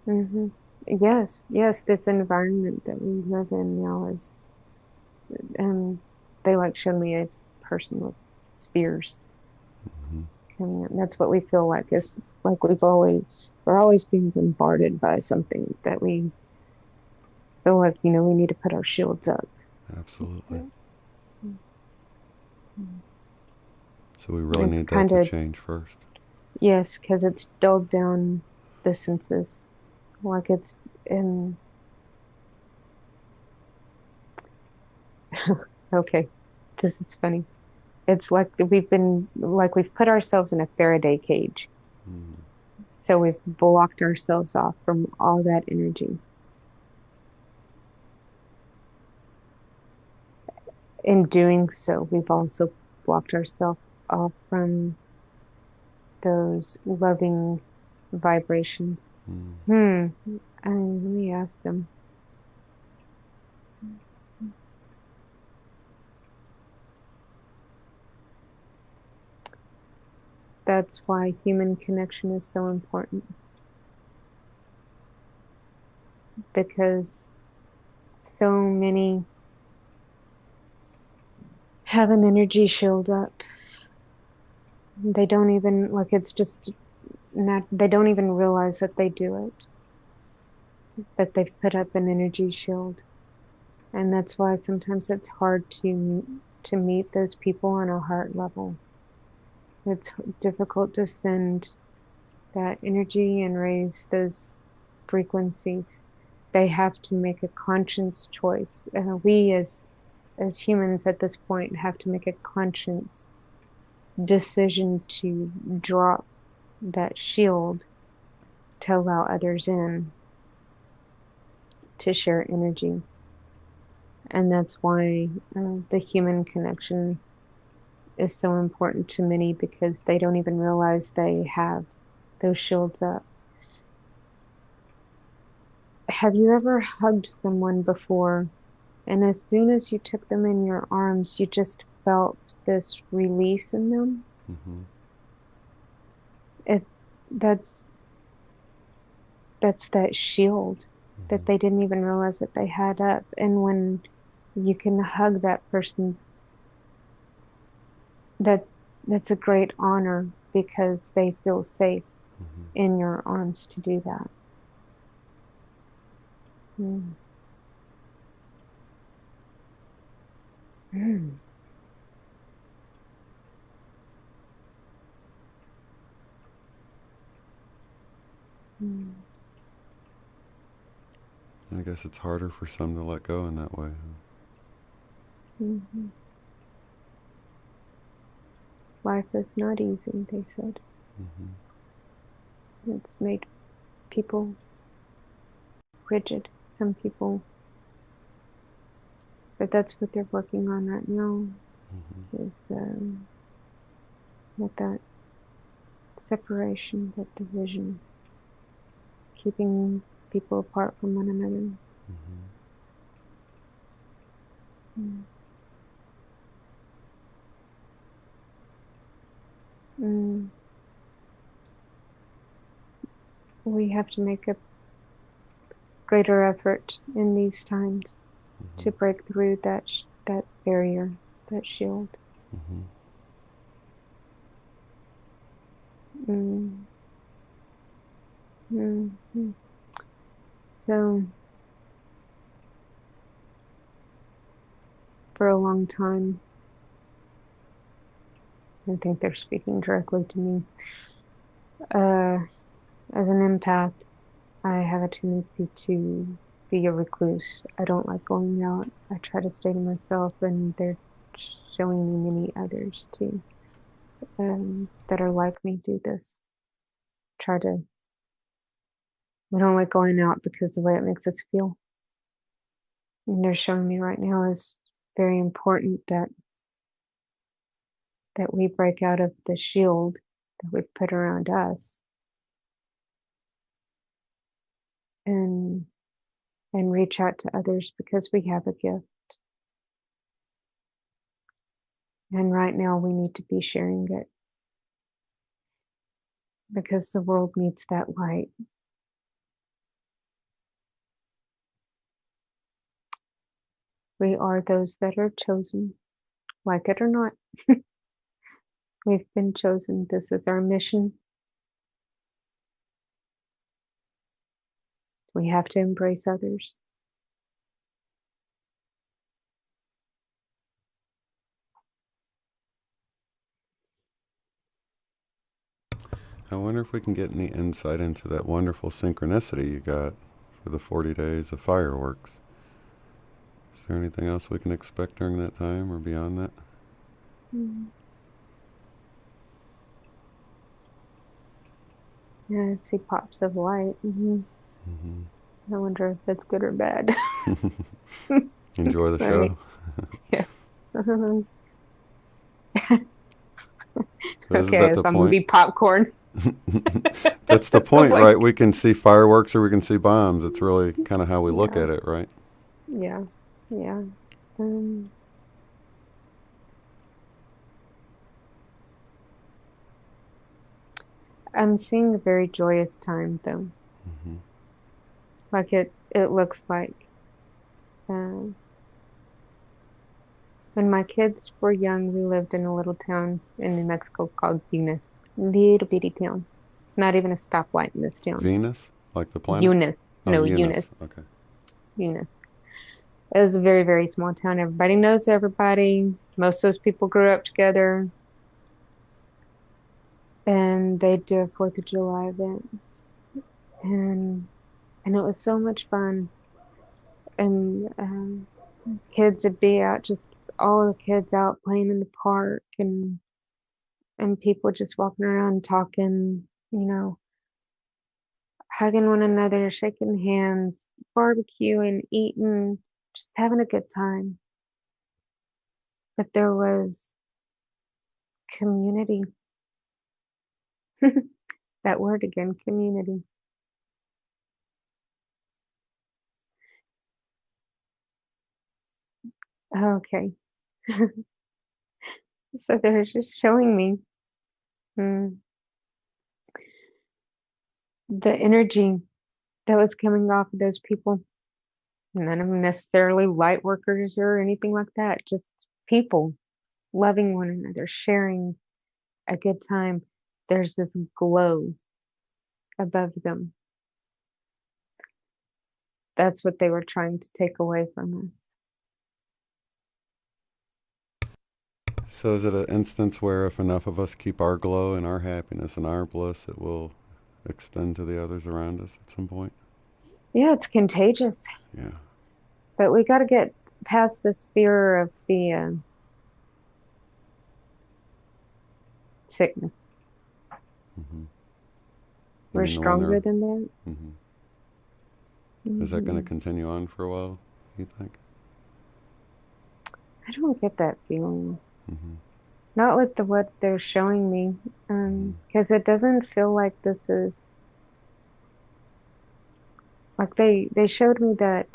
Speaker 2: mhm. Yes, yes, this environment that we live in now is, um, they like showed me a person with spears
Speaker 3: Mm-hmm.
Speaker 2: coming in. That's what we feel like is like we're always being bombarded by something that we feel like, we need to put our shields up.
Speaker 3: Absolutely.
Speaker 2: Mhm.
Speaker 3: So we really
Speaker 2: It's
Speaker 3: need that
Speaker 2: kind
Speaker 3: to
Speaker 2: of,
Speaker 3: change first.
Speaker 2: yes, because it's dulled down the senses. Like it's in, okay, this is funny. It's like we've put ourselves in a Faraday cage.
Speaker 3: Mm.
Speaker 2: So we've blocked ourselves off from all that energy. In doing so, we've also blocked ourselves off from those loving vibrations.
Speaker 3: Mm.
Speaker 2: Hmm. And let me ask them. That's why human connection is so important because so many have an energy shield up. They don't even like it's just not, they don't even realize that they do it, that they've put up an energy shield. And that's why sometimes it's hard to meet those people on a heart level. It's difficult to send that energy and raise those frequencies. They have to make a conscious choice. We as humans at this point have to make a conscious decision to drop that shield to allow others in, to share energy. And that's why the human connection is so important to many, because they don't even realize they have those shields up. Have you ever hugged someone before, and as soon as you took them in your arms, you just felt this release in them?
Speaker 3: Mm-hmm.
Speaker 2: It that's that shield that they didn't even realize that they had up. And when you can hug that person, that's a great honor, because they feel safe in your arms to do that. Mm. Mm. Mm.
Speaker 3: I guess it's harder for some to let go in that way.
Speaker 2: Mm-hmm. Life is not easy, they said.
Speaker 3: Mm-hmm.
Speaker 2: It's made people rigid, some people, but that's what they're working on right now, is with that separation, that division, keeping people apart from one another. Mm. Mm. We have to make a greater effort in these times to break through that barrier, that shield.
Speaker 3: Mm-hmm.
Speaker 2: Mm. Mm. So for a long time, I think they're speaking directly to me. As an empath, I have a tendency to be a recluse. I don't like going out. I try to stay to myself, and they're showing me many others too, that are like me do this. Try to, we don't like going out because the way it makes us feel. And they're showing me right now is very important that we break out of the shield that we've put around us, and reach out to others, because we have a gift. And right now we need to be sharing it, because the world needs that light. We are those that are chosen, like it or not. We've been chosen. This is our mission. We have to embrace others.
Speaker 3: I wonder if we can get any insight into that wonderful synchronicity you got for the 40 days of fireworks. Is there anything else we can expect during that time or beyond that?
Speaker 2: Mm. Yeah, I see pops of light. I wonder if that's good or bad.
Speaker 3: Enjoy the
Speaker 2: Right.
Speaker 3: show.
Speaker 2: Yeah.
Speaker 3: Isn't
Speaker 2: Okay,
Speaker 3: that
Speaker 2: so
Speaker 3: the
Speaker 2: I'm gonna
Speaker 3: point?
Speaker 2: be popcorn.
Speaker 3: That's the point,
Speaker 2: Like,
Speaker 3: right? We can see fireworks or we can see bombs. It's really kind of how we look
Speaker 2: yeah,
Speaker 3: at it, right?
Speaker 2: yeah, yeah. Um, I'm seeing a very joyous time, though.
Speaker 3: Mm-hmm.
Speaker 2: Like it looks like, uh, when my kids were young, we lived in a little town in New Mexico called Eunice. Little bitty town. Not even a stoplight in this town.
Speaker 3: Venus? Like the planet?
Speaker 2: Eunice.
Speaker 3: Oh,
Speaker 2: No,
Speaker 3: Eunice.
Speaker 2: Eunice.
Speaker 3: Okay.
Speaker 2: Eunice. It was a very, very small town. Everybody knows everybody. Most of those people grew up together, and they'd do a 4th of July event. And it was so much fun. And kids would be out, just all the kids out playing in the park, and people just walking around talking,
Speaker 1: hugging one another, shaking hands, barbecuing, eating, just having a good time. But there was community. That word again, community. Okay. So they're just showing me the energy that was coming off of those people. None of them necessarily light workers or anything like that. Just people loving one another, sharing a good time. There's this glow above them. That's what they were trying to take away from us.
Speaker 3: So is it an instance where if enough of us keep our glow and our happiness and our bliss, it will extend to the others around us at some point?
Speaker 1: Yeah, it's contagious.
Speaker 3: Yeah.
Speaker 1: But we got to get past this fear of the sickness.
Speaker 3: Mm-hmm.
Speaker 1: We're stronger than that.
Speaker 3: Mm-hmm.
Speaker 1: Mm-hmm.
Speaker 3: Is that going to continue on for a while, you think?
Speaker 1: I don't get that feeling.
Speaker 3: Mm-hmm.
Speaker 1: Not with what they're showing me, because it doesn't feel like this is like they showed me that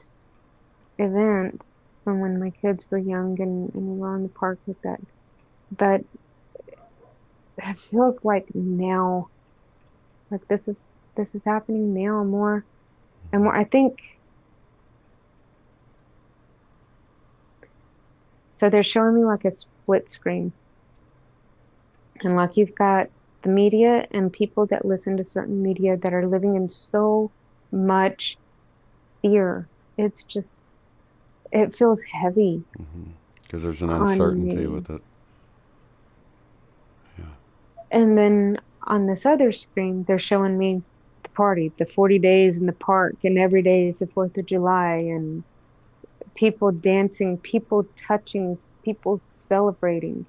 Speaker 1: event from when my kids were young and we were in the park with that. But it feels like now, like this is happening now more and more. I think so. They're showing me like a split screen, and like you've got the media and people that listen to certain media that are living in so much fear. It's just it feels heavy
Speaker 3: Because there's an
Speaker 1: on
Speaker 3: uncertainty
Speaker 1: me.
Speaker 3: with it. Yeah.
Speaker 1: And then on this other screen, they're showing me the party, the 40 days in the park, and every day is the 4th of July, and people dancing, people touching, people celebrating.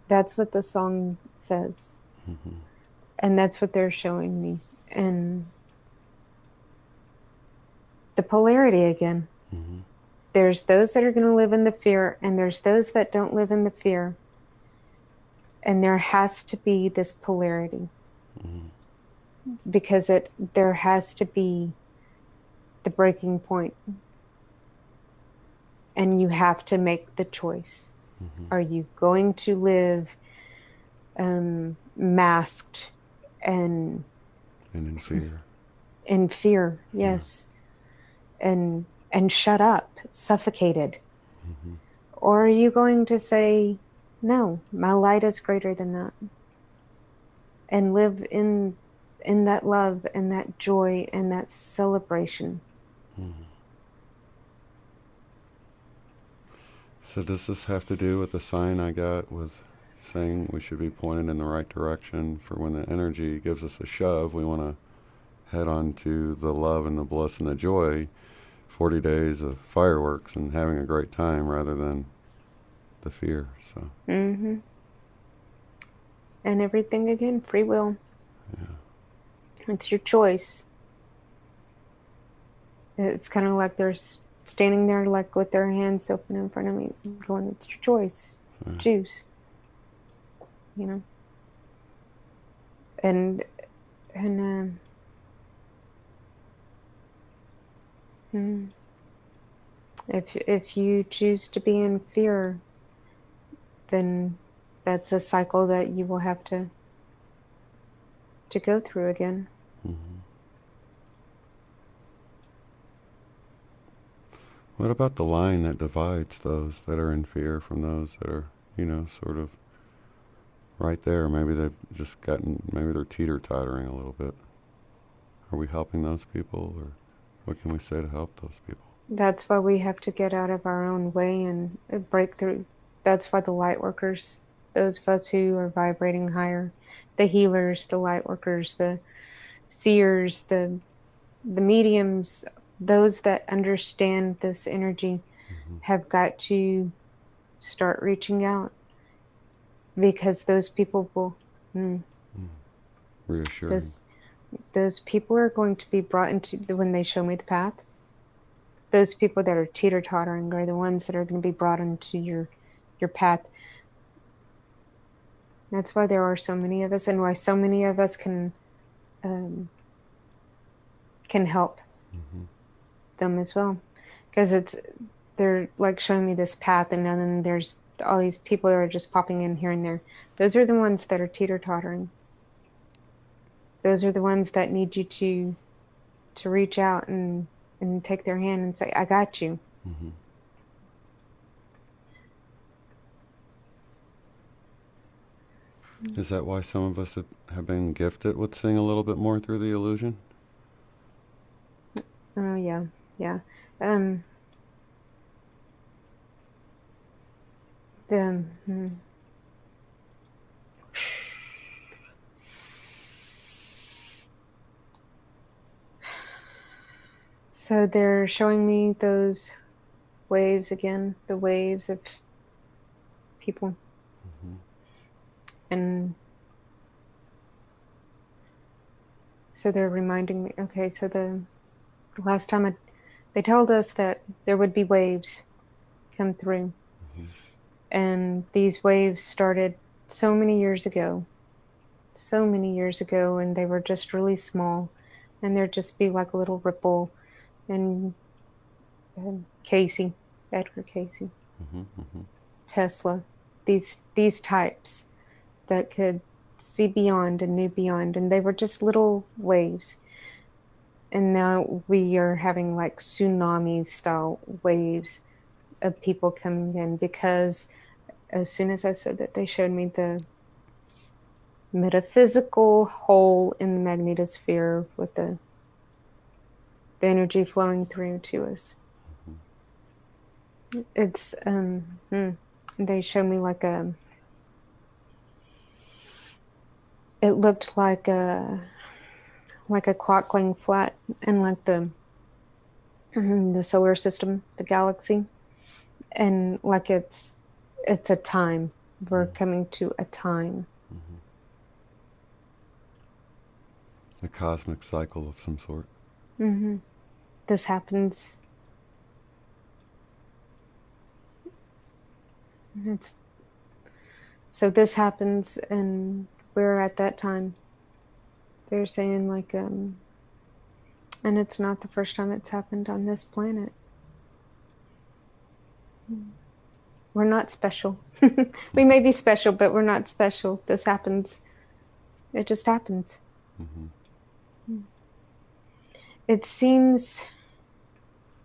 Speaker 1: That's what the song says.
Speaker 3: Mm-hmm.
Speaker 1: And that's what they're showing me. And the polarity again.
Speaker 3: Mm-hmm.
Speaker 1: There's those that are going to live in the fear, and there's those that don't live in the fear. And there has to be this polarity because there has to be the breaking point, and you have to make the choice. Are you going to live masked and
Speaker 3: in fear?
Speaker 1: in fear, yes, and shut up, suffocated? Or are you going to say, no, my light is greater than that, and live in that love and that joy and that celebration?
Speaker 3: So does this have to do with the sign I got with saying we should be pointed in the right direction for when the energy gives us a shove, we want to head on to the love and the bliss and the joy, 40 days of fireworks and having a great time rather than the fear. So
Speaker 1: And everything again, free will. It's your choice. It's kind of like they're standing there like with their hands open in front of me going, it's your choice. Choose. You know? And if you choose to be in fear, then that's a cycle that you will have to go through again.
Speaker 3: what about the line that divides those that are in fear from those that are, sort of right there? Maybe they've just maybe they're teeter-tottering a little bit. Are we helping those people, or what can we say to help those people?
Speaker 1: That's why we have to get out of our own way and break through. That's why the light workers, those of us who are vibrating higher, the healers, the light workers, the seers, the mediums, those that understand this energy have got to start reaching out, because those people will
Speaker 3: Reassuring.
Speaker 1: those those people are going to be brought into, when they show me the path, those people that are teeter-tottering are the ones that are going to be brought into your path. That's why there are so many of us, and why so many of us can help them as well, because they're like showing me this path, and then there's all these people that are just popping in here and there. Those are the ones that are teeter-tottering. Those are the ones that need you to reach out and take their hand and say, I got you.
Speaker 3: Mm-hmm. Is that why some of us have been gifted with seeing a little bit more through the illusion?
Speaker 1: Oh yeah, yeah. The So they're showing me those waves again, the waves of people.
Speaker 3: Mm-hmm.
Speaker 1: And so they're reminding me, okay, so the last time they told us that there would be waves come through.
Speaker 3: Mm-hmm.
Speaker 1: And these waves started so many years ago, and they were just really small. And there'd just be like a little ripple. And Casey, Edgar Casey,
Speaker 3: Mm-hmm. Mm-hmm.
Speaker 1: Tesla, these types that could see beyond and knew beyond, and they were just little waves. And now we are having like tsunami style waves of people coming in, because as soon as I said that, they showed me the metaphysical hole in the magnetosphere with the energy flowing through to us. It's they showed me like it looked like a clock going flat, and like the solar system, the galaxy, and like it's a time. We're coming to a time.
Speaker 3: Mm-hmm. A cosmic cycle of some sort.
Speaker 1: Mm-hmm. This happens. It's so this happens, and we're at that time. They're saying like and it's not the first time it's happened on this planet. We're not special. We may be special, but we're not special. This happens. It just happens.
Speaker 3: Mm-hmm.
Speaker 1: It seems,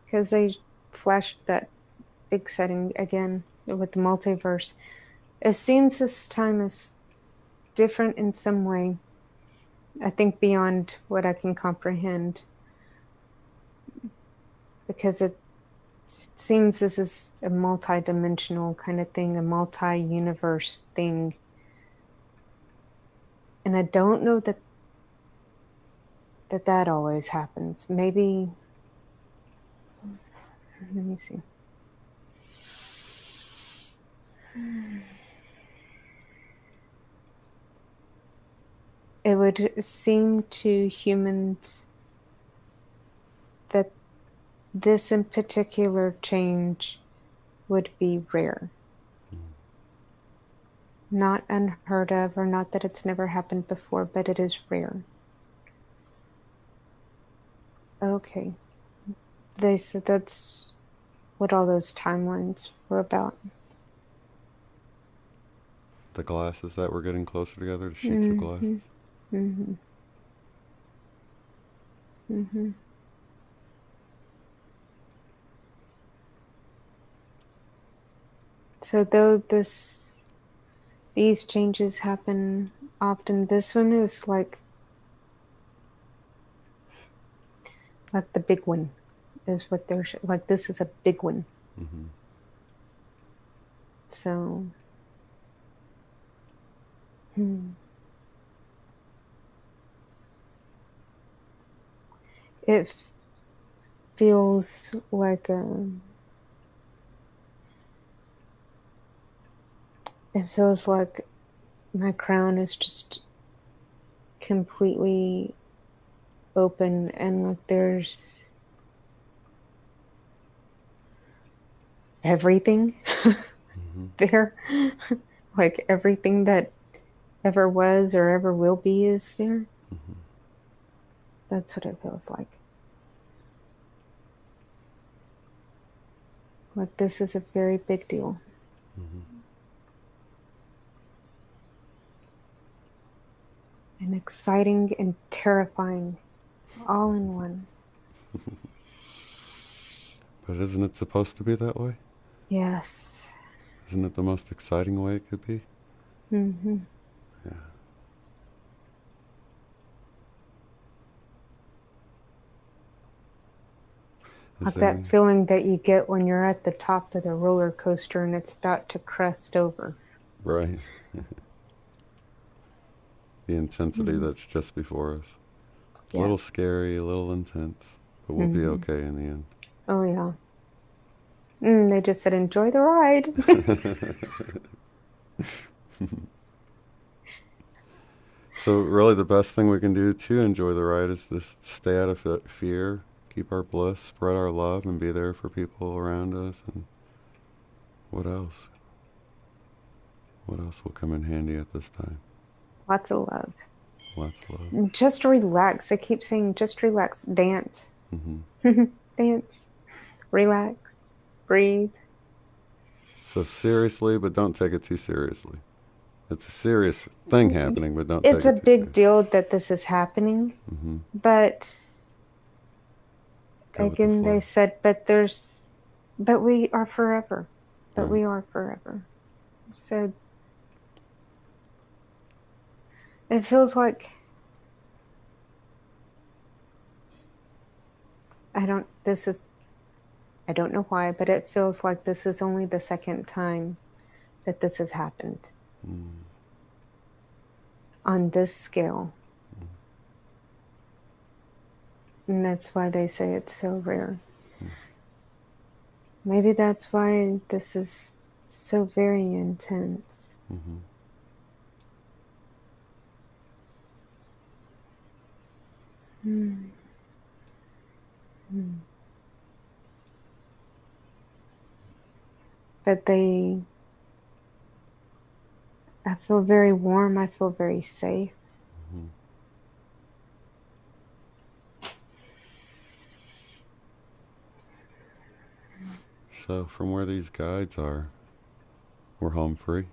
Speaker 1: because they flashed that big setting again with the multiverse. It seems this time is different in some way. I think beyond what I can comprehend, because it seems this is a multi-dimensional kind of thing, a multi-universe thing. And I don't know that always happens. Maybe, let me see. It would seem to humans that this in particular change would be rare. Not unheard of, or not that it's never happened before, but it is rare. Okay. They said that's what all those timelines were about.
Speaker 3: The glasses that were getting closer together, the sheets of glasses.
Speaker 1: Mm-hmm. Mm-hmm. So though these changes happen often, this one is like the big one is what they're like. This is a big one.
Speaker 3: Mm-hmm.
Speaker 1: So it feels like it feels like my crown is just completely open, and like there's everything there. Like everything that ever was or ever will be is there. That's what it feels like. Like this is a very big deal. And exciting and terrifying all in one.
Speaker 3: But isn't it supposed to be that way?
Speaker 1: Yes.
Speaker 3: Isn't it the most exciting way it could be?
Speaker 1: Mm-hmm.
Speaker 3: Yeah.
Speaker 1: Like that feeling that you get when you're at the top of the roller coaster and it's about to crest over.
Speaker 3: Right. The intensity that's just before us. A little scary, a little intense, but we'll be okay in the end.
Speaker 1: Oh, yeah. They just said, enjoy the ride.
Speaker 3: So really the best thing we can do to enjoy the ride is to stay out of fear, keep our bliss, spread our love, and be there for people around us. And what else? What else will come in handy at this time?
Speaker 1: Lots of love.
Speaker 3: Lots of love.
Speaker 1: Just relax. I keep saying, just relax. Dance. Dance. Relax. Breathe.
Speaker 3: So seriously, but don't take it too seriously. It's a serious thing happening, but don't take it too seriously.
Speaker 1: It's a big deal that this is happening. But again, they said, but we are forever. But we are forever. So it feels like I don't know why, but it feels like this is only the second time that this has happened on this scale. And that's why they say it's so rare. Maybe that's why this is so very intense. But I feel very warm. I feel very safe.
Speaker 3: So from where these guides are, we're home free.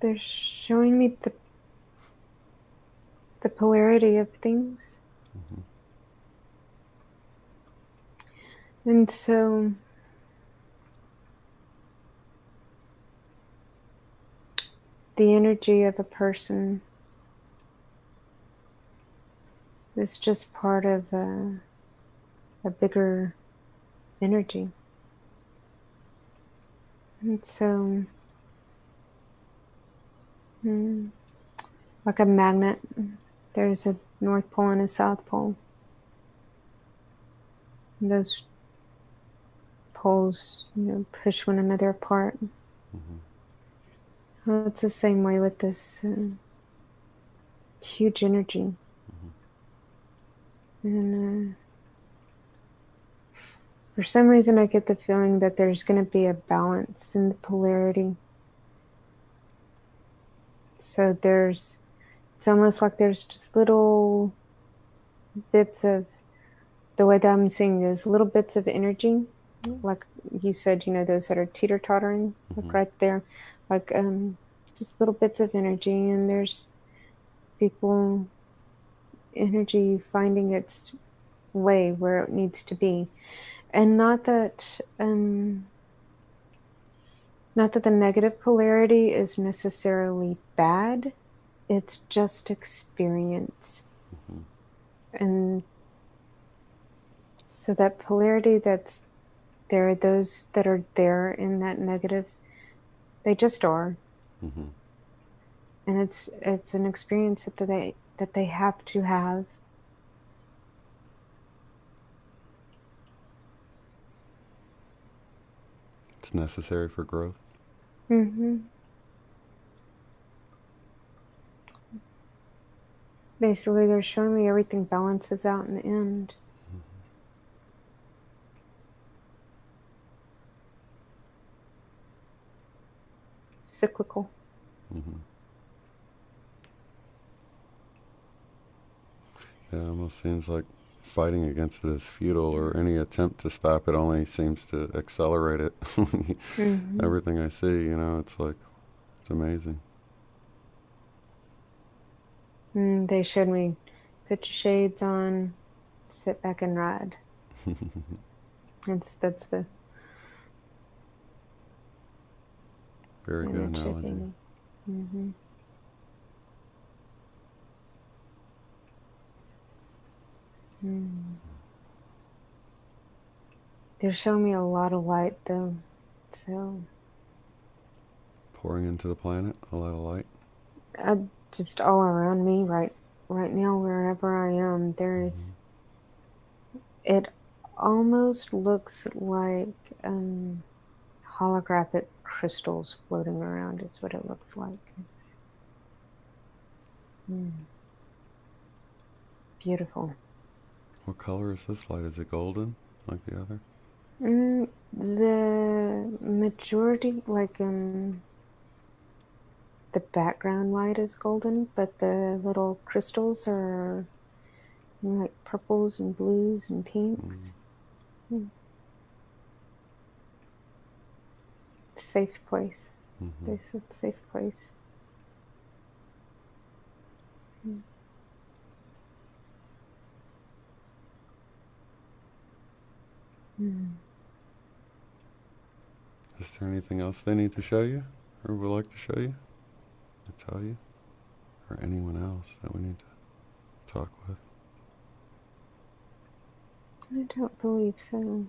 Speaker 1: They're showing me the polarity of things. And so the energy of a person is just part of a bigger energy. And so, like a magnet, there's a North Pole and a South Pole. And those poles, push one another apart. Well, it's the same way with this huge energy. And for some reason, I get the feeling that there's going to be a balance in the polarity. So it's almost like there's just little bits of, the way that I'm seeing is little bits of energy. Like you said, those that are teeter-tottering, like right there, like just little bits of energy, and there's people, energy finding its way where it needs to be. And not that the negative polarity is necessarily bad, it's just experience. And so that polarity that's there, those that are there in that negative, they just are. And it's an experience that they have to have.
Speaker 3: it's necessary for growth.
Speaker 1: Mm-hmm. Basically, they're showing me everything balances out in the end. Cyclical.
Speaker 3: Mm-hmm. It almost seems like fighting against it is futile, or any attempt to stop it only seems to accelerate it.
Speaker 1: Mm-hmm.
Speaker 3: Everything I see, it's like, it's amazing.
Speaker 1: They showed me put your shades on, sit back and ride. That's the
Speaker 3: Very good
Speaker 1: image they gave
Speaker 3: analogy.
Speaker 1: me. Mm-hmm. Mm. They're showing me a lot of light though, so
Speaker 3: Pouring into the planet, a lot of light.
Speaker 1: uh, just all around me right now, wherever I am,
Speaker 3: Mm-hmm.
Speaker 1: it almost looks like holographic crystals floating around is what it looks like. It's beautiful.
Speaker 3: What color is this light? Is it golden, like the other?
Speaker 1: The majority, the background light is golden, but the little crystals are like purples and blues and
Speaker 3: Mm-hmm.
Speaker 1: pinks. Mm. Safe place.
Speaker 3: Mm-hmm.
Speaker 1: They said safe place. Mm. Mm.
Speaker 3: Is there anything else they need to show you, or would like to show you, or tell you, or anyone else that we need to talk with?
Speaker 1: I don't believe so.